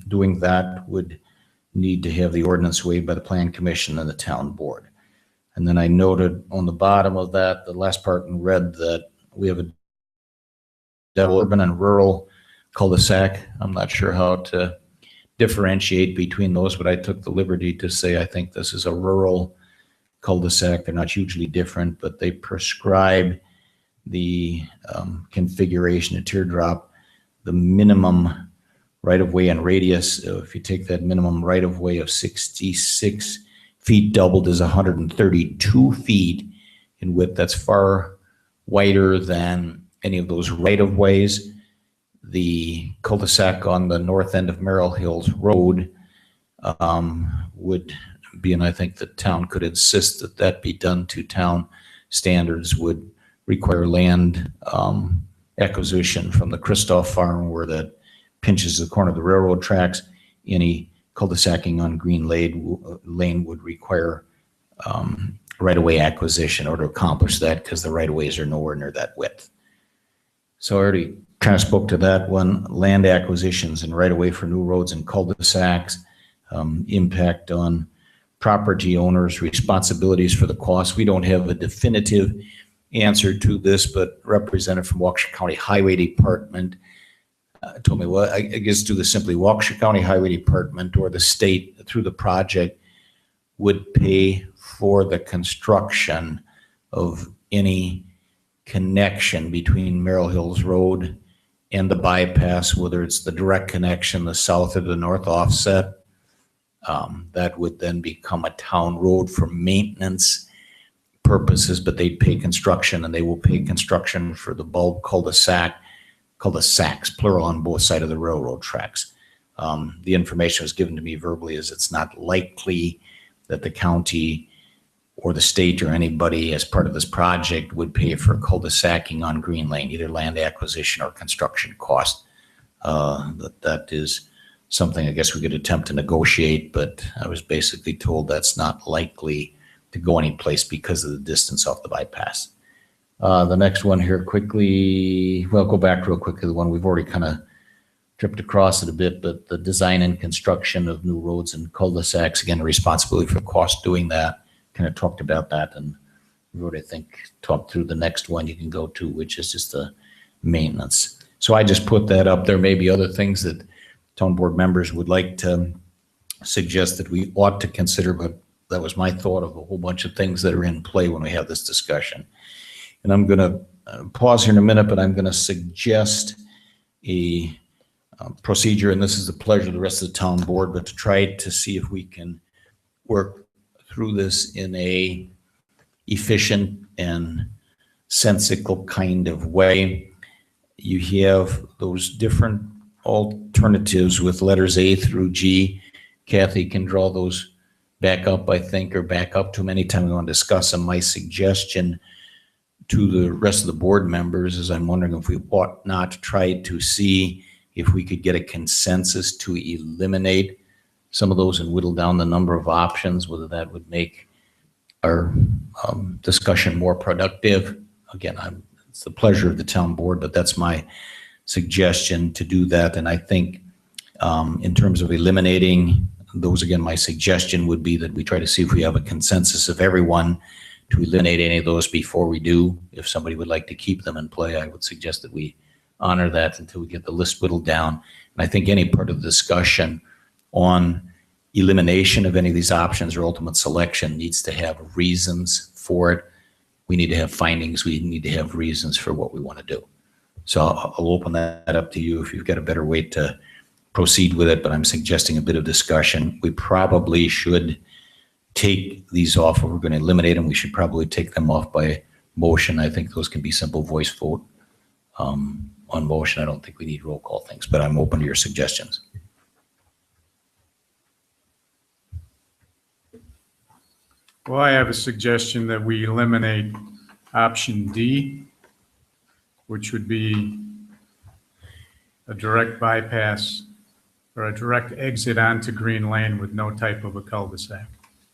[SPEAKER 5] doing that would need to have the ordinance waived by the plan commission and the town board. And then I noted on the bottom of that, the last part in red, that we have a urban and rural cul-de-sac. I'm not sure how to differentiate between those, but I took the liberty to say I think this is a rural cul-de-sac. They're not hugely different, but they prescribe the configuration of teardrop, the minimum right-of-way and radius. If you take that minimum right-of-way of 66 feet doubled is 132 feet in width. That's far wider than any of those right-of-ways. The cul-de-sac on the north end of Merrill Hills Road would be, and I think the town could insist that that be done to town standards, would require land acquisition from the Christoph farm where that pinches the corner of the railroad tracks. Any cul-de-sacing on Green Lane would require right-of-way acquisition in order to accomplish that, because the right-of-ways are nowhere near that width. So I already kind of spoke to that one. Land acquisitions and right-of-way for new roads and cul-de-sacs, impact on property owners, responsibilities for the cost. We don't have a definitive answer to this, but representative from Waukesha County Highway Department told me, well, I guess do this simply. Waukesha County Highway Department or the state through the project would pay for the construction of any connection between Merrill Hills Road and the bypass, whether it's the direct connection, the south or the north offset. That would then become a town road for maintenance purposes, but they'd pay construction, and they will pay construction for the bulk cul-de-sacs, plural, on both sides of the railroad tracks. The information was given to me verbally is it's not likely that the county or the state or anybody as part of this project would pay for cul-de-sacing on Green Lane, either land acquisition or construction cost. That is something I guess we could attempt to negotiate, but I was basically told that's not likely to go anyplace because of the distance off the bypass. The next one here quickly, well, go back real quickly, the one we've already kind of tripped across it a bit, but the design and construction of new roads and cul-de-sacs, again, the responsibility for cost doing that, kind of talked about that, and we've already, I think, talked through the next one you can go to, which is just the maintenance. So I just put that up. There may be other things that town board members would like to suggest that we ought to consider, but that was my thought of a whole bunch of things that are in play when we have this discussion. And I'm going to pause here in a minute, but I'm going to suggest a procedure, and this is the pleasure of the rest of the town board, but to try to see if we can work through this in a efficient and sensical kind of way. You have those different alternatives with letters A through G. Kathy can draw those back up, I think, or back up to them anytime we want to discuss them. My suggestion to the rest of the board members is I'm wondering if we ought not to try to see if we could get a consensus to eliminate some of those and whittle down the number of options, whether that would make our discussion more productive. Again, it's the pleasure of the town board, but that's my suggestion to do that. And I think in terms of eliminating those, again, my suggestion would be that we try to see if we have a consensus of everyone to eliminate any of those before we do. If somebody would like to keep them in play, I would suggest that we honor that until we get the list whittled down. And I think any part of the discussion on elimination of any of these options or ultimate selection needs to have reasons for it. We need to have findings. We need to have reasons for what we want to do. So I'll open that up to you if you've got a better way to proceed with it, but I'm suggesting a bit of discussion. We probably should take these off. If we're going to eliminate them, we should probably take them off by motion. I think those can be simple voice vote on motion. I don't think we need roll call things, but I'm open to your suggestions.
[SPEAKER 7] Well, I have a suggestion that we eliminate option D, which would be a direct bypass or a direct exit onto Green Lane with no type of a cul-de-sac.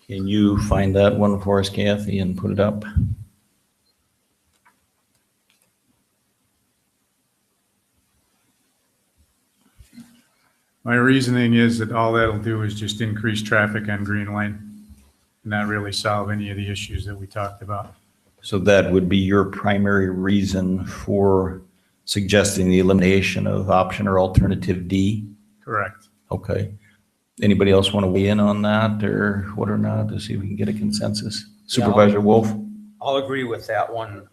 [SPEAKER 5] Can you find that one for us, Kathy, and put it up?
[SPEAKER 7] My reasoning is that all that'll do is just increase traffic on Green Lane and not really solve any of the issues that we talked about.
[SPEAKER 5] So that would be your primary reason for suggesting the elimination of option or alternative D?
[SPEAKER 7] Correct.
[SPEAKER 5] Okay. Anybody else want to weigh in on that or what or not to see if we can get a consensus? Supervisor Wolf?
[SPEAKER 13] I'll agree with that one.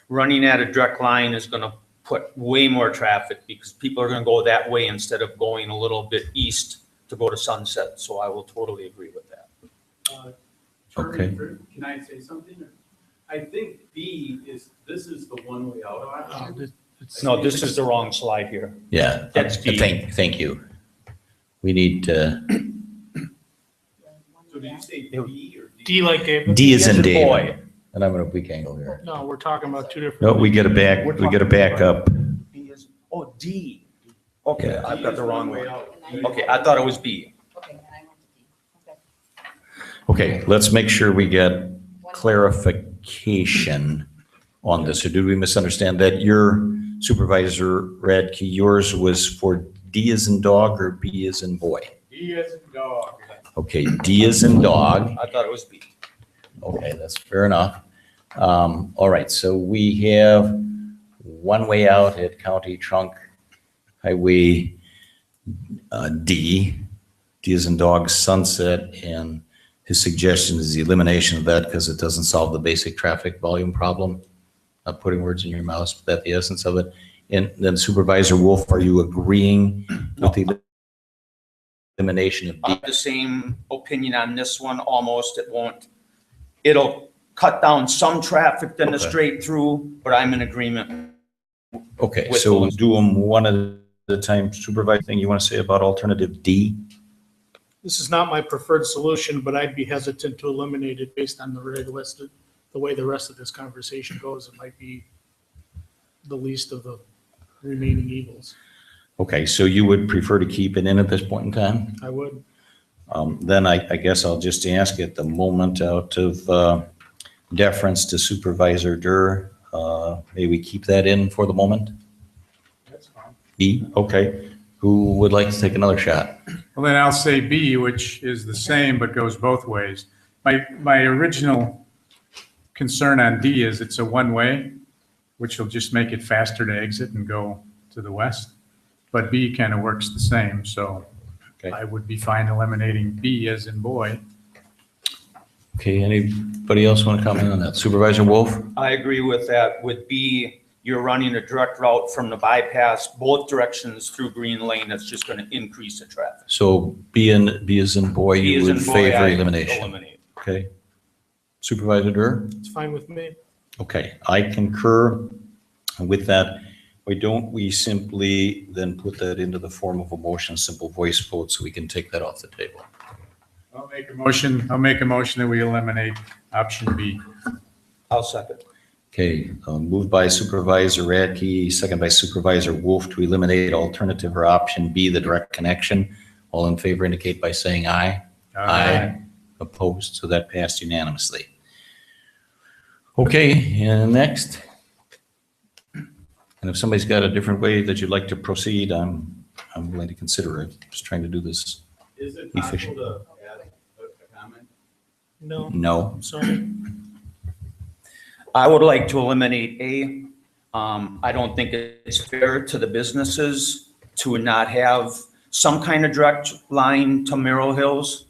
[SPEAKER 13] Running at a direct line is going to put way more traffic because people are going to go that way instead of going a little bit east to go to Sunset. So I will totally agree with that.
[SPEAKER 5] Okay.
[SPEAKER 14] Can I say something? I think B is, this is the one way out option.
[SPEAKER 13] No, this is the wrong slide here.
[SPEAKER 5] Yeah.
[SPEAKER 13] That's D.
[SPEAKER 5] Thank you. We need to,
[SPEAKER 14] So did you say B or D?
[SPEAKER 12] D like David?
[SPEAKER 5] D is in David.
[SPEAKER 13] Boy.
[SPEAKER 5] And I'm going to weak angle here.
[SPEAKER 12] No, we're talking about two different.
[SPEAKER 5] No, we get it back up.
[SPEAKER 13] B is, oh, D. Okay,
[SPEAKER 5] Yeah.
[SPEAKER 13] I've got the wrong one. Okay, I thought it was B.
[SPEAKER 6] Okay, and I went to D. Okay.
[SPEAKER 5] Okay, let's make sure we get clarification on this. Or did we misunderstand that? Your Supervisor Radke, yours was for D as in dog or B as in boy?
[SPEAKER 14] D as in dog.
[SPEAKER 5] Okay, D as in dog.
[SPEAKER 13] I thought it was B.
[SPEAKER 5] Okay, that's fair enough. All right, so we have one way out at County Trunk Highway D as in dog, Sunset, and his suggestion is the elimination of that because it doesn't solve the basic traffic volume problem. Not putting words in your mouth, but that's the essence of it. And then Supervisor Wolf, are you agreeing with the elimination of
[SPEAKER 13] I
[SPEAKER 5] D?
[SPEAKER 13] have the same opinion on this one almost. It won't, it'll cut down some traffic than the
[SPEAKER 5] Okay.
[SPEAKER 13] straight through, but I'm in agreement.
[SPEAKER 5] Okay,
[SPEAKER 13] With
[SPEAKER 5] so
[SPEAKER 13] those.
[SPEAKER 5] do them one at a time. Supervisor, thing you want to say about alternative D?
[SPEAKER 12] This is not my preferred solution, but I'd be hesitant to eliminate it based on the way the rest of this conversation goes. It might be the least of the remaining evils.
[SPEAKER 5] Okay, so you would prefer to keep it in at this point in time?
[SPEAKER 12] I would.
[SPEAKER 5] Then I guess I'll just ask at the moment out of deference to Supervisor Durr, may we keep that in for the moment?
[SPEAKER 7] That's fine.
[SPEAKER 5] B, okay. Who would like to take another shot?
[SPEAKER 7] Well, then I'll say B, which is the same but goes both ways. My original concern on D is it's a one-way, which will just make it faster to exit and go to the west. But B kind of works the same, so
[SPEAKER 5] Okay.
[SPEAKER 7] I would be fine eliminating B as in boy.
[SPEAKER 5] Okay, anybody else want to comment on that? Supervisor Wolf?
[SPEAKER 13] I agree with that. With B, you're running a direct route from the bypass, both directions through Green Lane. That's just going to increase the traffic.
[SPEAKER 5] So B as in boy,
[SPEAKER 13] B
[SPEAKER 5] you
[SPEAKER 13] as in
[SPEAKER 5] would
[SPEAKER 13] boy,
[SPEAKER 5] favor
[SPEAKER 13] I
[SPEAKER 5] elimination?
[SPEAKER 13] eliminate.
[SPEAKER 5] Okay. Supervisor Durr?
[SPEAKER 12] It's fine with me.
[SPEAKER 5] Okay, I concur with that. Why don't we simply then put that into the form of a motion, simple voice vote, so we can take that off the table?
[SPEAKER 7] I'll make a motion that we eliminate option B.
[SPEAKER 13] I'll second.
[SPEAKER 5] Okay, moved by Supervisor Radke, second by Supervisor Wolf to eliminate alternative or option B, the direct connection. All in favor indicate by saying aye. Opposed, so that passed unanimously. Okay, and next. And if somebody's got a different way that you'd like to proceed, I'm willing to consider it. Just trying to do this
[SPEAKER 14] Is it
[SPEAKER 5] efficient.
[SPEAKER 14] possible to add a comment?
[SPEAKER 12] No,
[SPEAKER 5] No.
[SPEAKER 12] sorry.
[SPEAKER 13] I would like to eliminate A. I don't think it's fair to the businesses to not have some kind of direct line to Merrill Hills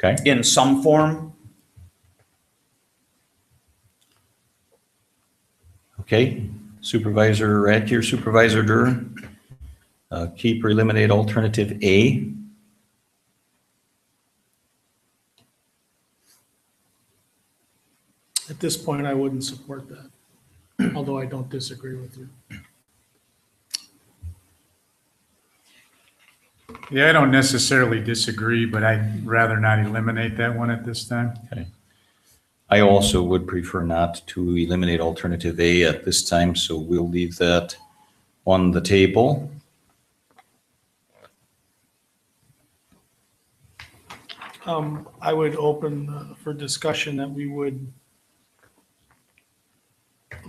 [SPEAKER 5] Okay,
[SPEAKER 13] in some form.
[SPEAKER 5] okay. Supervisor Radke or Supervisor Durr, keep or eliminate alternative A.
[SPEAKER 12] At this point, I wouldn't support that, although I don't disagree with you.
[SPEAKER 7] Yeah, I don't necessarily disagree, but I'd rather not eliminate that one at this time.
[SPEAKER 5] I also would prefer not to eliminate alternative A at this time, so we'll leave that on the table.
[SPEAKER 12] I would open for discussion that we would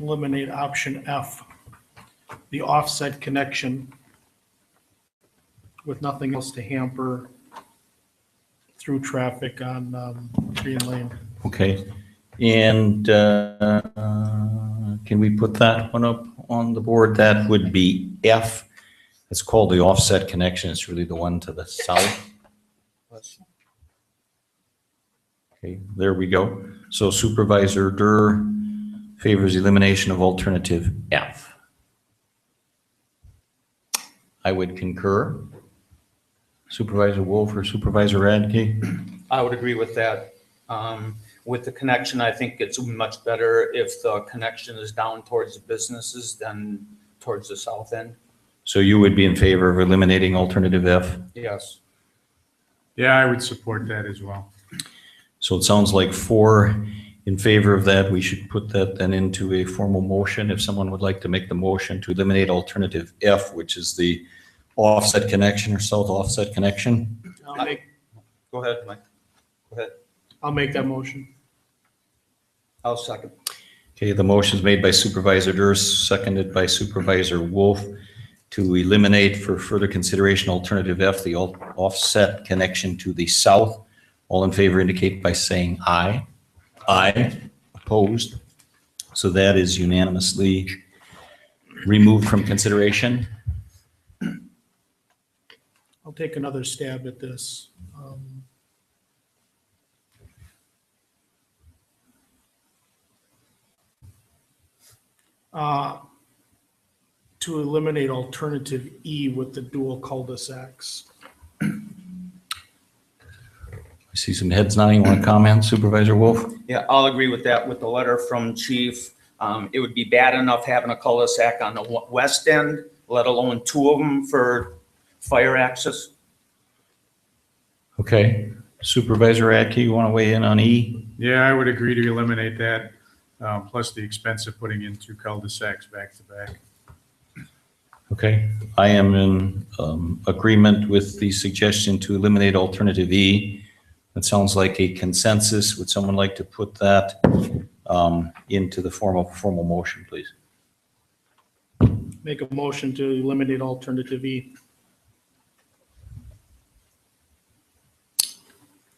[SPEAKER 12] eliminate option F, the offset connection, with nothing else to hamper through traffic on Green Lane.
[SPEAKER 5] Okay, and can we put that one up on the board? That would be F. It's called the offset connection. It's really the one to the south. Okay, there we go. So Supervisor Durr favors elimination of alternative F. I would concur. Supervisor Wolf or Supervisor Radke?
[SPEAKER 13] I would agree with that. With the connection, I think it's much better if the connection is down towards the businesses than towards the south end.
[SPEAKER 5] So you would be in favor of eliminating alternative F?
[SPEAKER 13] Yes.
[SPEAKER 7] Yeah, I would support that as well.
[SPEAKER 5] So it sounds like 4 in favor of that. We should put that then into a formal motion. If someone would like to make the motion to eliminate alternative F, which is the offset connection or south offset connection.
[SPEAKER 13] Go ahead, Mike. Go ahead.
[SPEAKER 12] I'll make that motion.
[SPEAKER 13] I'll second.
[SPEAKER 5] Okay, the motion is made by Supervisor Durst, seconded by Supervisor Wolf to eliminate for further consideration alternative F, the offset connection to the south. All in favor indicate by saying aye. Aye. Opposed. So that is unanimously removed from consideration.
[SPEAKER 12] I'll take another stab at this. To eliminate alternative E with the dual cul-de-sacs.
[SPEAKER 5] I See some heads nodding. Want to comment, Supervisor Wolf?
[SPEAKER 13] Yeah, I'll agree with that, with the letter from Chief. It would be bad enough having a cul-de-sac on the west end, let alone two of them for fire access.
[SPEAKER 5] Okay. Supervisor Radke, you want to weigh in on E?
[SPEAKER 7] Yeah, I would agree to eliminate that, plus the expense of putting in two cul-de-sacs back to back.
[SPEAKER 5] Okay. I am in agreement with the suggestion to eliminate alternative E. That sounds like a consensus. Would someone like to put that into the formal motion, please?
[SPEAKER 12] Make a motion to eliminate alternative E.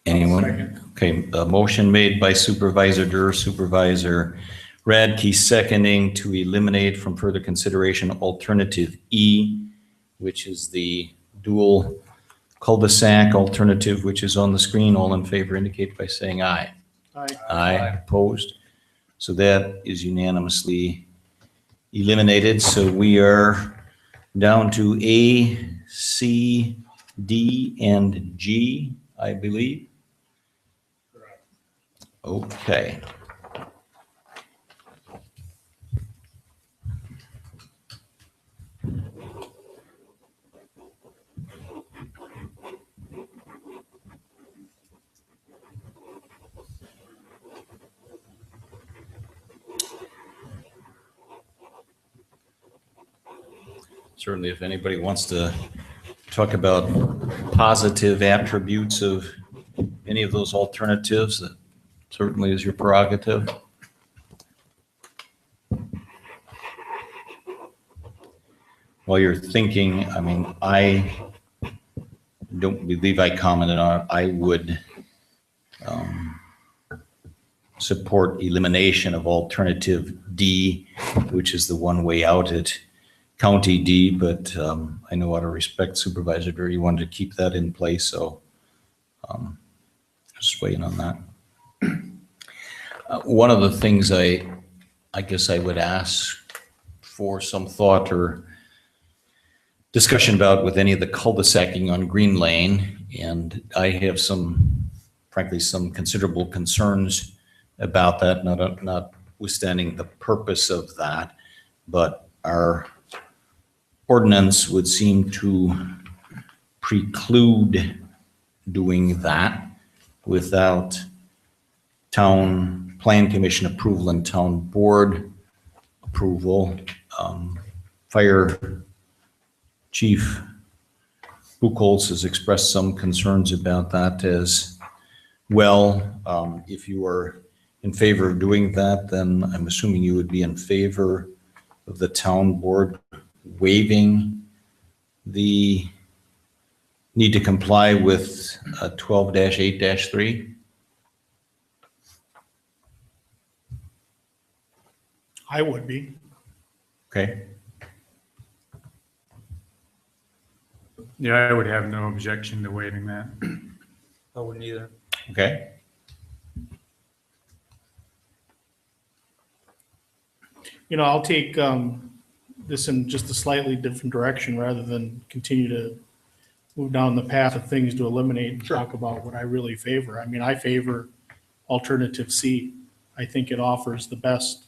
[SPEAKER 5] Anyone? Okay, a motion made by Supervisor Durr, Supervisor Radke seconding to eliminate from further consideration alternative E, which is the dual cul-de-sac alternative, which is on the screen. All in favor indicate by saying aye.
[SPEAKER 12] Aye.
[SPEAKER 5] Aye. Opposed? So that is unanimously eliminated. So we are down to A, C, D, and G, I believe. Okay. Certainly, if anybody wants to talk about positive attributes of any of those alternatives, that certainly is your prerogative. While you're thinking, I mean, I don't believe I commented on it. I would support elimination of alternative D, which is the one way out at County D, but I know out of respect, Supervisor Durr, you wanted to keep that in place, so just waiting on that. One of the things I guess I would ask for some thought or discussion about with any of the cul-de-sacing on Green Lane, and I have frankly, some considerable concerns about that, notwithstanding the purpose of that, but our ordinance would seem to preclude doing that without town plan commission approval and town board approval. Fire Chief Buchholz has expressed some concerns about that as well. If you are in favor of doing that, then I'm assuming you would be in favor of the town board waiving the need to comply with 12-8-3.
[SPEAKER 12] I would be.
[SPEAKER 5] Okay.
[SPEAKER 7] Yeah, I would have no objection to waiving that.
[SPEAKER 13] I wouldn't either.
[SPEAKER 5] Okay.
[SPEAKER 12] I'll take this in just a slightly different direction rather than continue to move down the path of things to eliminate and talk about what I really favor. I mean, I favor alternative C. I think it offers the best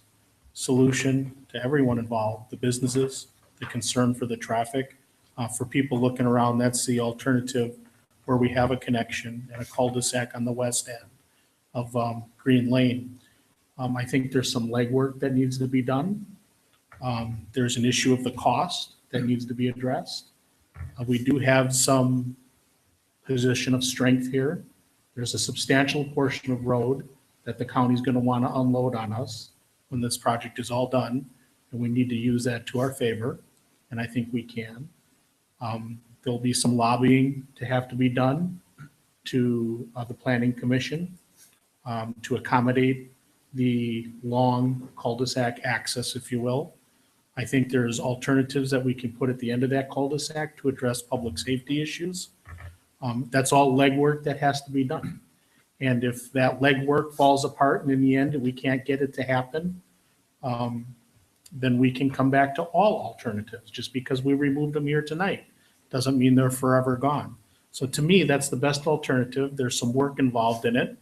[SPEAKER 12] solution to everyone involved, the businesses, the concern for the traffic. For people looking around, that's the alternative where we have a connection and a cul-de-sac on the west end of Green Lane. I think there's some legwork that needs to be done. There's an issue of the cost that needs to be addressed. We do have some position of strength here. There's a substantial portion of road that the county's going to want to unload on us when this project is all done, and we need to use that to our favor, and I think we can. There'll be some lobbying to have to be done to the Planning Commission to accommodate the long cul-de-sac access, if you will. I think there's alternatives that we can put at the end of that cul-de-sac to address public safety issues. That's all legwork that has to be done. And if that legwork falls apart and in the end we can't get it to happen, then we can come back to all alternatives. Just because we removed them here tonight doesn't mean they're forever gone. So to me, that's the best alternative. There's some work involved in it.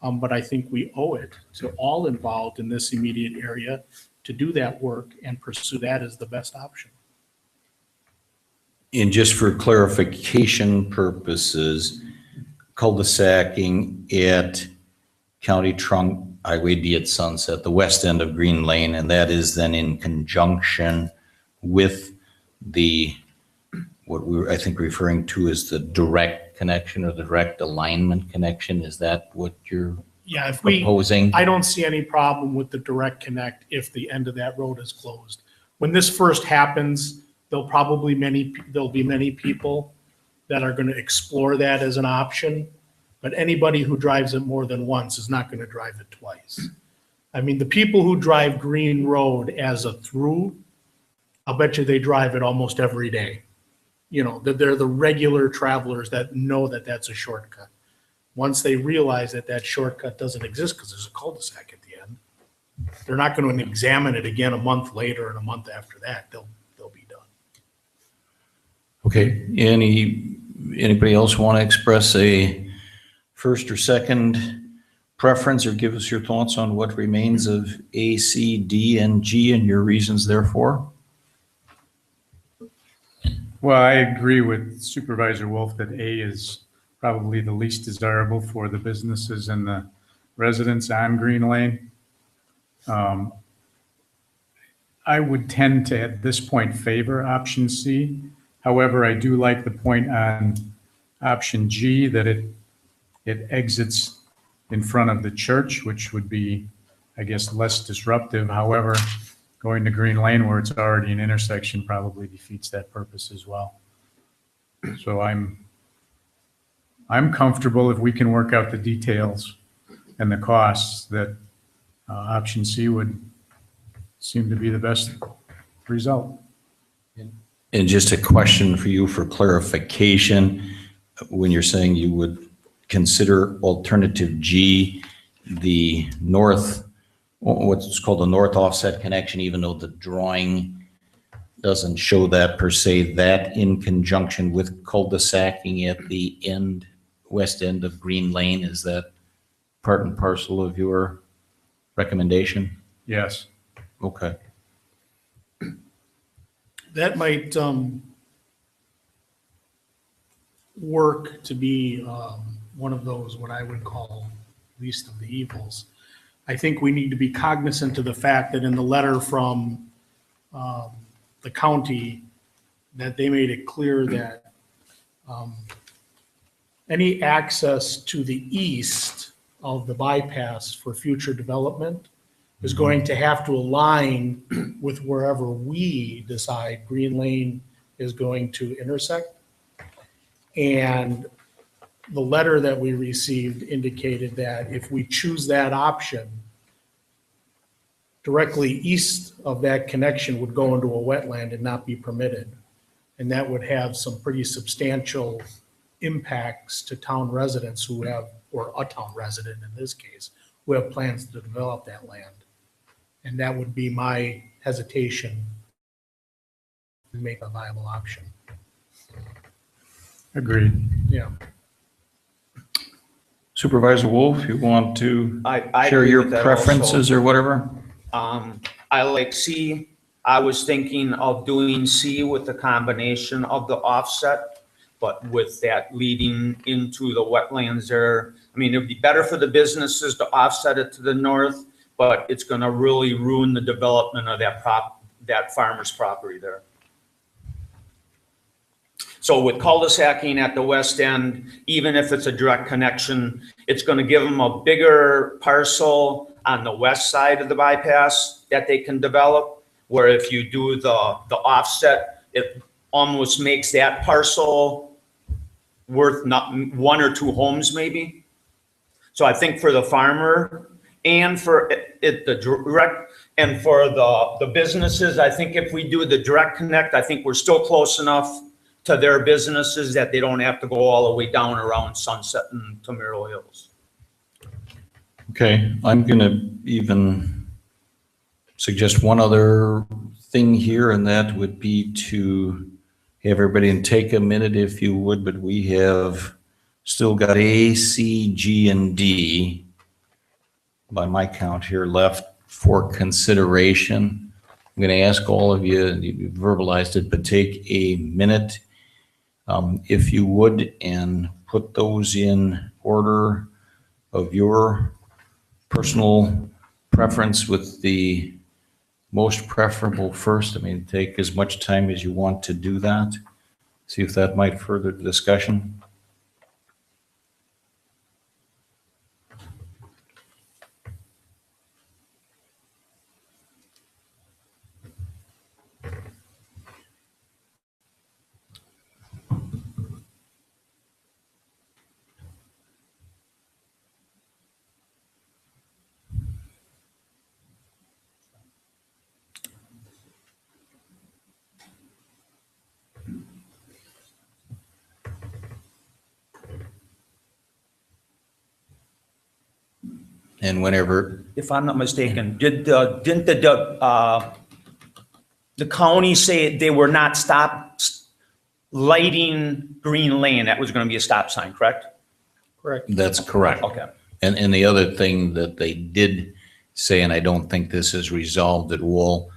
[SPEAKER 12] But I think we owe it to all involved in this immediate area to do that work and pursue that as the best option.
[SPEAKER 5] And just for clarification purposes, cul-de-sacing at County Trunk Highway D at Sunset, the west end of Green Lane, and that is then in conjunction with what we were, I think, referring to as the direct connection or the direct alignment connection. Is that what you're
[SPEAKER 12] Yeah,
[SPEAKER 5] proposing?
[SPEAKER 12] I don't see any problem with the direct connect if the end of that road is closed. When this first happens, there'll be many people that are going to explore that as an option, but anybody who drives it more than once is not going to drive it twice. I mean, the people who drive Green Road as a through, I'll bet you they drive it almost every day. You know, that they're the regular travelers that know that that's a shortcut. Once they realize that that shortcut doesn't exist because there's a cul-de-sac at the end, they're not going to examine it again a month later and a month after that. They'll be done.
[SPEAKER 5] Okay, anybody else want to express a first or second preference or give us your thoughts on what remains of A, C, D, and G and your reasons therefore?
[SPEAKER 7] Well, I agree with Supervisor Wolf that A is probably the least desirable for the businesses and the residents on Green Lane. I would tend to, at this point, favor option C. However, I do like the point on option G that it exits in front of the church, which would be, I guess, less disruptive. However, going to Green Lane where it's already an intersection probably defeats that purpose as well. So I'm comfortable if we can work out the details and the costs that option C would seem to be the best result.
[SPEAKER 5] And just a question for you for clarification, when you're saying you would consider alternative G, the north, what's called the north offset connection, even though the drawing doesn't show that per se, that in conjunction with cul-de-sacing at the end, west end of Green Lane, is that part and parcel of your recommendation?
[SPEAKER 7] Yes.
[SPEAKER 5] Okay.
[SPEAKER 12] That might work to be one of those, what I would call least of the evils. I think we need to be cognizant of the fact that in the letter from the county, that they made it clear that any access to the east of the bypass for future development is going to have to align with wherever we decide Green Lane is going to intersect. And the letter that we received indicated that if we choose that option, directly east of that connection would go into a wetland and not be permitted. And that would have some pretty substantial impacts to town residents who have, or a town resident in this case, who have plans to develop that land. And that would be my hesitation to make a viable option.
[SPEAKER 7] Agreed.
[SPEAKER 12] Yeah.
[SPEAKER 5] Supervisor Wolf, you want to
[SPEAKER 13] I
[SPEAKER 5] share
[SPEAKER 13] agree
[SPEAKER 5] your
[SPEAKER 13] with that
[SPEAKER 5] preferences
[SPEAKER 13] also.
[SPEAKER 5] or whatever?
[SPEAKER 13] I like C. I was thinking of doing C with the combination of the offset, but with that leading into the wetlands there. I mean, it'd be better for the businesses to offset it to the north, but it's gonna really ruin the development of that farmer's property there. So with cul-de-sacing at the west end, even if it's a direct connection, it's gonna give them a bigger parcel on the west side of the bypass that they can develop, where if you do the offset, it almost makes that parcel worth not one or two homes maybe. So I think for the farmer and for the direct, and for the businesses, I think if we do the direct connect, I think we're still close enough to their businesses that they don't have to go all the way down around Sunset and Tamiro Hills.
[SPEAKER 5] Okay, I'm gonna even suggest one other thing here, and that would be to have everybody and take a minute if you would, but we have still got A, C, G, and D by my count here left for consideration. I'm going to ask all of you, you verbalized it, but take a minute, if you would, and put those in order of your personal preference with the most preferable first. I mean, take as much time as you want to do that. See if that might further the discussion. And whenever,
[SPEAKER 13] If I'm not mistaken, didn't the county say they were not lighting Green Lane? That was gonna be a stop sign, correct?
[SPEAKER 12] Correct.
[SPEAKER 5] that's correct.
[SPEAKER 13] Okay.
[SPEAKER 5] And the other thing that they did say, and I don't think this is resolved at all,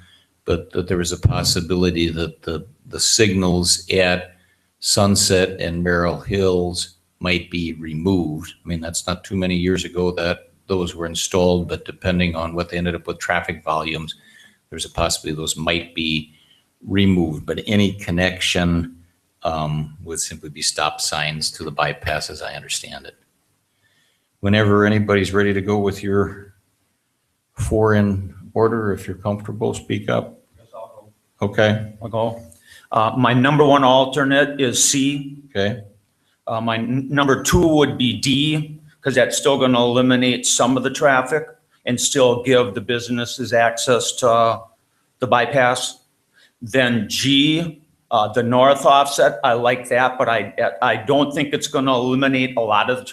[SPEAKER 5] but that there is a possibility that the signals at Sunset and Merrill Hills might be removed. I mean, that's not too many years ago that those were installed, but depending on what they ended up with traffic volumes, there's a possibility those might be removed. But any connection would simply be stop signs to the bypass, as I understand it. Whenever anybody's ready to go with your 4 in order, if you're comfortable, speak up. Okay,
[SPEAKER 13] I'll go. My number 1 alternate is C.
[SPEAKER 5] okay,
[SPEAKER 13] My number 2 would be D, because that's still going to eliminate some of the traffic and still give the businesses access to the bypass. Then G, the north offset, I like that, but I don't think it's going to eliminate a lot of,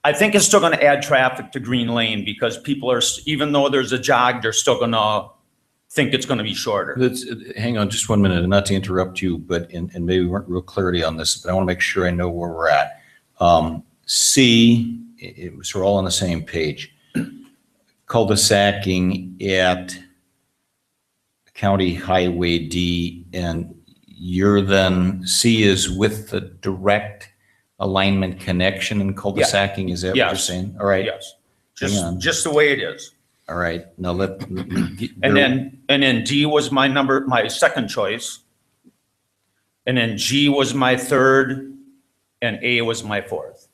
[SPEAKER 13] I think it's still going to add traffic to Green Lane because people are, even though there's a jog, they're still going to think it's going to be shorter.
[SPEAKER 5] hang on just 1 minute, and not to interrupt you, but, and maybe we weren't real clarity on this, but I want to make sure I know where we're at. C, so we're all on the same page. Cul-de-sacing at County Highway D, and you're then, C is with the direct alignment connection and cul-de-sacing, is that what you're
[SPEAKER 13] Yes.
[SPEAKER 5] saying? All right.
[SPEAKER 13] Yes,
[SPEAKER 5] Hang on.
[SPEAKER 13] just the way it is.
[SPEAKER 5] All right, now
[SPEAKER 13] And then D was my second choice. And then G was my third, and A was my fourth.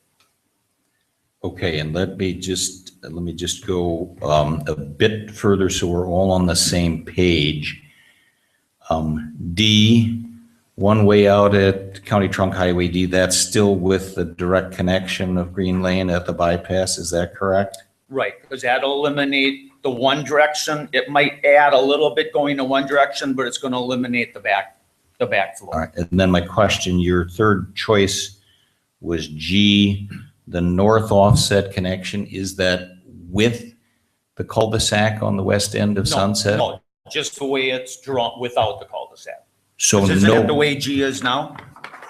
[SPEAKER 5] okay, and let me just go a bit further so we're all on the same page. D, one way out at County Trunk Highway D, that's still with the direct connection of Green Lane at the bypass, is that correct?
[SPEAKER 13] Right, because that'll eliminate the one direction. It might add a little bit going to one direction, but it's going to eliminate the backflow.
[SPEAKER 5] All right, and then my question, your third choice was G, the north offset connection, is that with the cul-de-sac on the west end of Sunset?
[SPEAKER 13] No, just the way it's drawn without the cul-de-sac.
[SPEAKER 5] So
[SPEAKER 13] Isn't that the
[SPEAKER 5] no,
[SPEAKER 13] way G is now?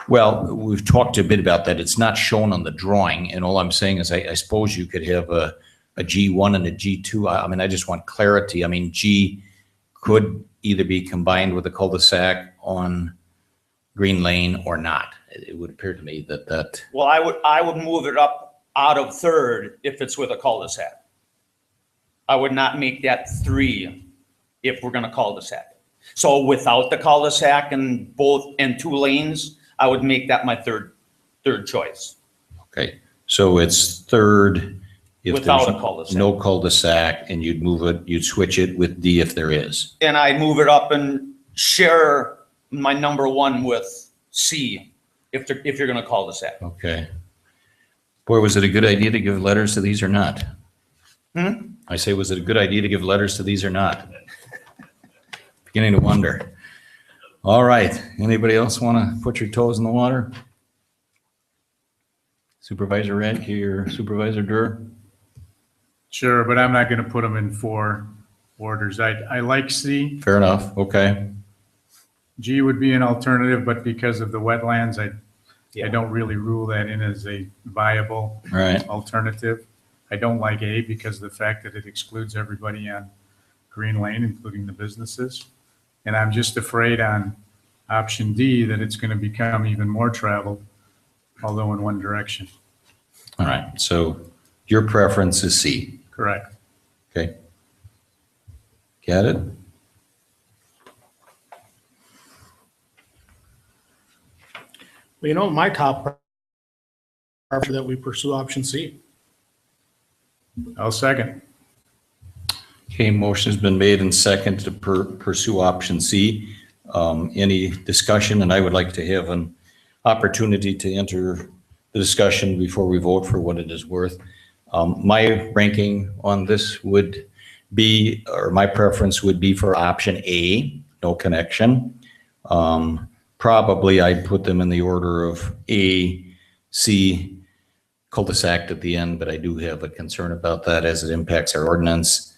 [SPEAKER 5] well, we've talked a bit about that. It's not shown on the drawing, and all I'm saying is I suppose you could have a G1 and a G2. I mean, I just want clarity. I mean, G could either be combined with a cul-de-sac on Green Lane or not. It would appear to me that.
[SPEAKER 13] Well, I would move it up out of third if it's with a cul-de-sac. I would not make that 3 if we're gonna cul-de-sac. So without the cul-de-sac and 2 lanes, I would make that my third choice.
[SPEAKER 5] Okay, so it's third if
[SPEAKER 13] Without
[SPEAKER 5] there's
[SPEAKER 13] a cul-de-sac.
[SPEAKER 5] no cul-de-sac, and you'd move it, you'd switch it with D if there is.
[SPEAKER 13] And I move it up and share my number 1 with C if you're gonna cul-de-sac.
[SPEAKER 5] Okay. Boy, was it a good idea to give letters to these or not? I say, was it a good idea to give letters to these or not? Beginning to wonder. All right, anybody else want to put your toes in the water? Supervisor Radke or Supervisor Durr?
[SPEAKER 7] Sure, but I'm not going to put them in 4 orders. I like C.
[SPEAKER 5] Fair enough, okay.
[SPEAKER 7] G would be an alternative, but because of the wetlands, I don't really rule that in as a viable
[SPEAKER 5] Right.
[SPEAKER 7] alternative. I don't like A because of the fact that it excludes everybody on Green Lane, including the businesses. And I'm just afraid on option D that it's going to become even more traveled, although in one direction.
[SPEAKER 5] All right, so your preference is C,
[SPEAKER 7] Correct.
[SPEAKER 5] okay? Got it?
[SPEAKER 12] Well, you know, my top preference that we pursue option C.
[SPEAKER 7] I'll second.
[SPEAKER 5] Okay, motion's been made and second to pursue option C. Any discussion? And I would like to have an opportunity to enter the discussion before we vote for what it is worth. My ranking on this would be, or my preference would be for option A, no connection. Probably I'd put them in the order of A, C, cul-de-sac at the end, but I do have a concern about that as it impacts our ordinance.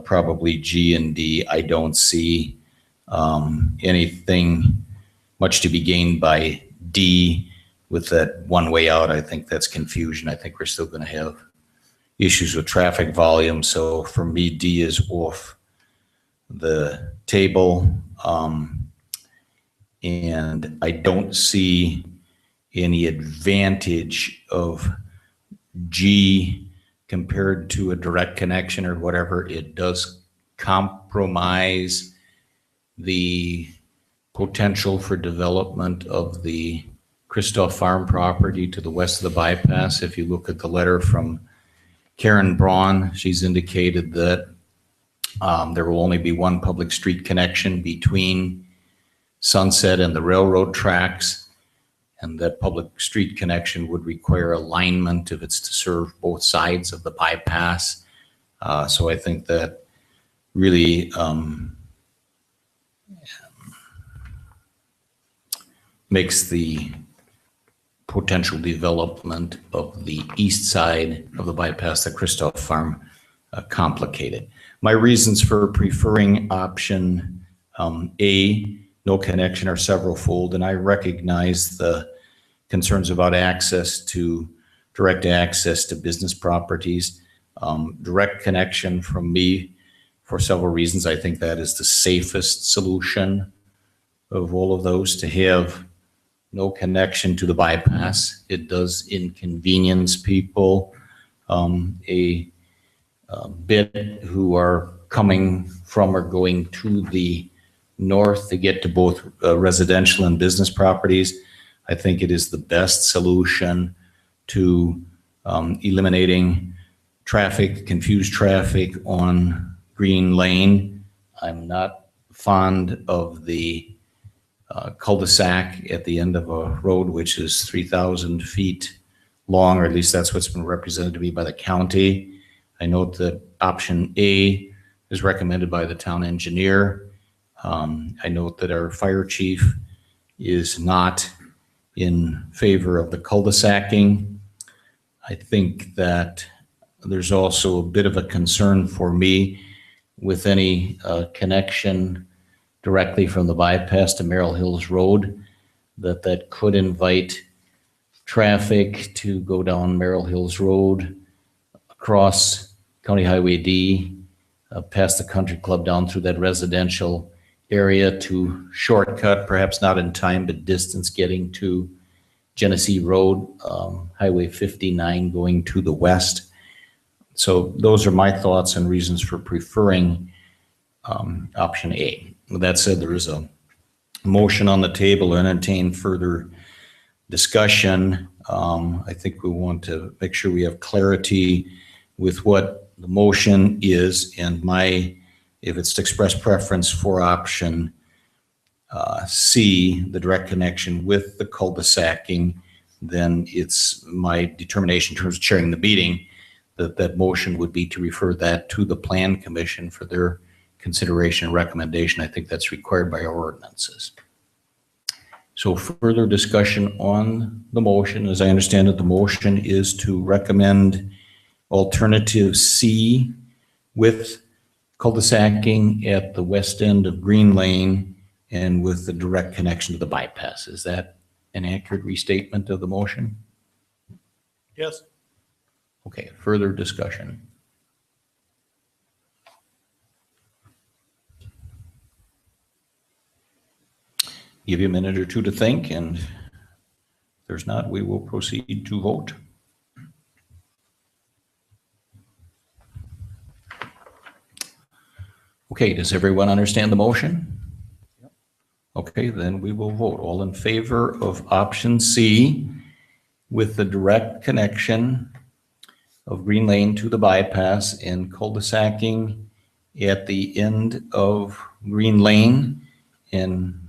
[SPEAKER 5] Probably G and D, I don't see anything much to be gained by D with that one way out. I think that's confusion. I think we're still going to have issues with traffic volume. So for me, D is off the table. And I don't see any advantage of G compared to a direct connection or whatever. It does compromise the potential for development of the Christoph Farm property to the west of the bypass. If you look at the letter from Karen Braun, she's indicated that there will only be one public street connection between Sunset and the railroad tracks, and that public street connection would require alignment if it's to serve both sides of the bypass. So I think that really makes the potential development of the east side of the bypass, the Christoph Farm, complicated. My reasons for preferring option A, no connection, are several-fold, and I recognize the concerns about direct access to business properties. Direct connection from me, for several reasons, I think that is the safest solution of all of those. To have no connection to the bypass, it does inconvenience people a bit who are coming from or going to the north to get to both residential and business properties. I think it is the best solution to eliminating traffic, confused traffic on Green Lane. I'm not fond of the cul-de-sac at the end of a road which is 3,000 feet long, or at least that's what's been represented to me by the county. I note that option A is recommended by the town engineer. I note that our fire chief is not in favor of the cul-de-sacing. I think that there's also a bit of a concern for me with any connection directly from the bypass to Merrill Hills Road, that could invite traffic to go down Merrill Hills Road, across County Highway D, past the country club, down through that residential area to shortcut, perhaps not in time, but distance, getting to Genesee Road, Highway 59 going to the west. So those are my thoughts and reasons for preferring option A. With that said, there is a motion on the table to entertain further discussion. I think we want to make sure we have clarity with what the motion is, and if it's to express preference for option C, the direct connection with the cul-de-sacing, then it's my determination in terms of chairing the meeting that motion would be to refer that to the Plan Commission for their consideration and recommendation. I think that's required by our ordinances. So further discussion on the motion. As I understand it, the motion is to recommend alternative C with cul-de-sacing at the west end of Green Lane and with the direct connection to the bypass. Is that an accurate restatement of the motion?
[SPEAKER 12] Yes.
[SPEAKER 5] Okay, further discussion. Give you a minute or two to think, and if there's not, we will proceed to vote. Okay, does everyone understand the motion? Okay, then we will vote. All in favor of option C with the direct connection of Green Lane to the bypass and cul-de-sacing at the end of Green Lane, and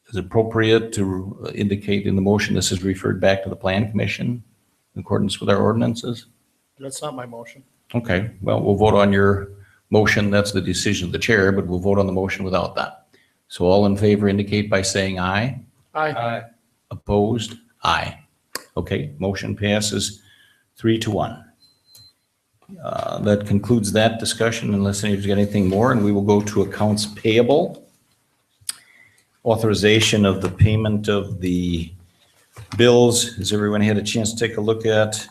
[SPEAKER 5] is appropriate to indicate in the motion this is referred back to the Plan Commission in accordance with our ordinances?
[SPEAKER 12] That's not my motion.
[SPEAKER 5] Okay, well, we'll vote on your motion. That's the decision of the chair, but we'll vote on the motion without that. So all in favor indicate by saying aye.
[SPEAKER 12] Aye.
[SPEAKER 5] Opposed? Aye. Okay, motion passes 3-1. That concludes that discussion unless anybody's got anything more, and we will go to accounts payable. Authorization of the payment of the bills. Has everyone had a chance to take a look at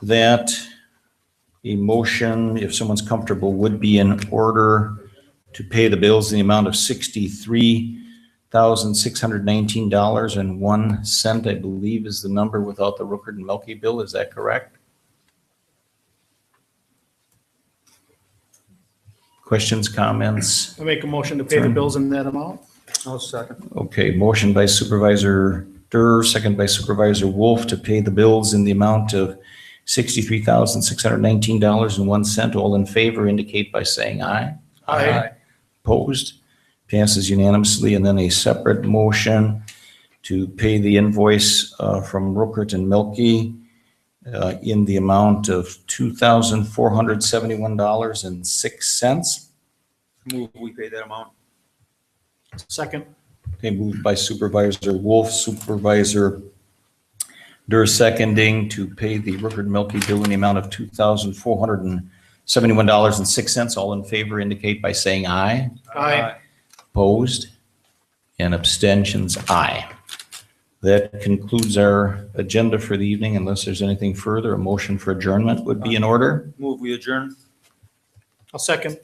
[SPEAKER 5] that? A motion, if someone's comfortable, would be in order to pay the bills in the amount of $63,619.01, I believe is the number without the Rookert and Melky bill. Is that correct? Questions, comments?
[SPEAKER 12] I make a motion to pay the bills in that amount.
[SPEAKER 13] I'll second.
[SPEAKER 5] Okay, motion by Supervisor Durr, second by Supervisor Wolf to pay the bills in the amount of $63,619.01. All in favor indicate by saying aye.
[SPEAKER 12] Aye.
[SPEAKER 5] Opposed? Passes unanimously. And then a separate motion to pay the invoice from Rookert and Melky in the amount of $2,471.06.
[SPEAKER 13] Move, we pay that amount.
[SPEAKER 12] Second.
[SPEAKER 5] Okay, moved by Supervisor Wolf, Supervisor Durr seconding to pay the Rookert and Melky bill in the amount of $2,471.06. All in favor indicate by saying aye.
[SPEAKER 12] Aye.
[SPEAKER 5] Opposed? And abstentions? Aye. That concludes our agenda for the evening. Unless there's anything further, a motion for adjournment would be in order.
[SPEAKER 13] Move, we adjourn.
[SPEAKER 12] I'll second.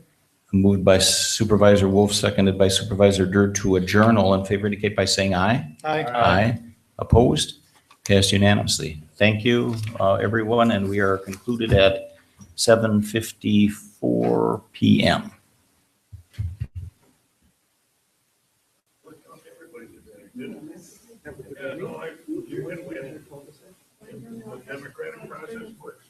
[SPEAKER 5] Moved by Supervisor Wolf, seconded by Supervisor Durr to adjourn. All in favor indicate by saying aye.
[SPEAKER 12] Aye.
[SPEAKER 5] Aye. Opposed? Passed unanimously. Thank you, everyone, and we are concluded at 7:54 p.m.
[SPEAKER 2] Democratic process works.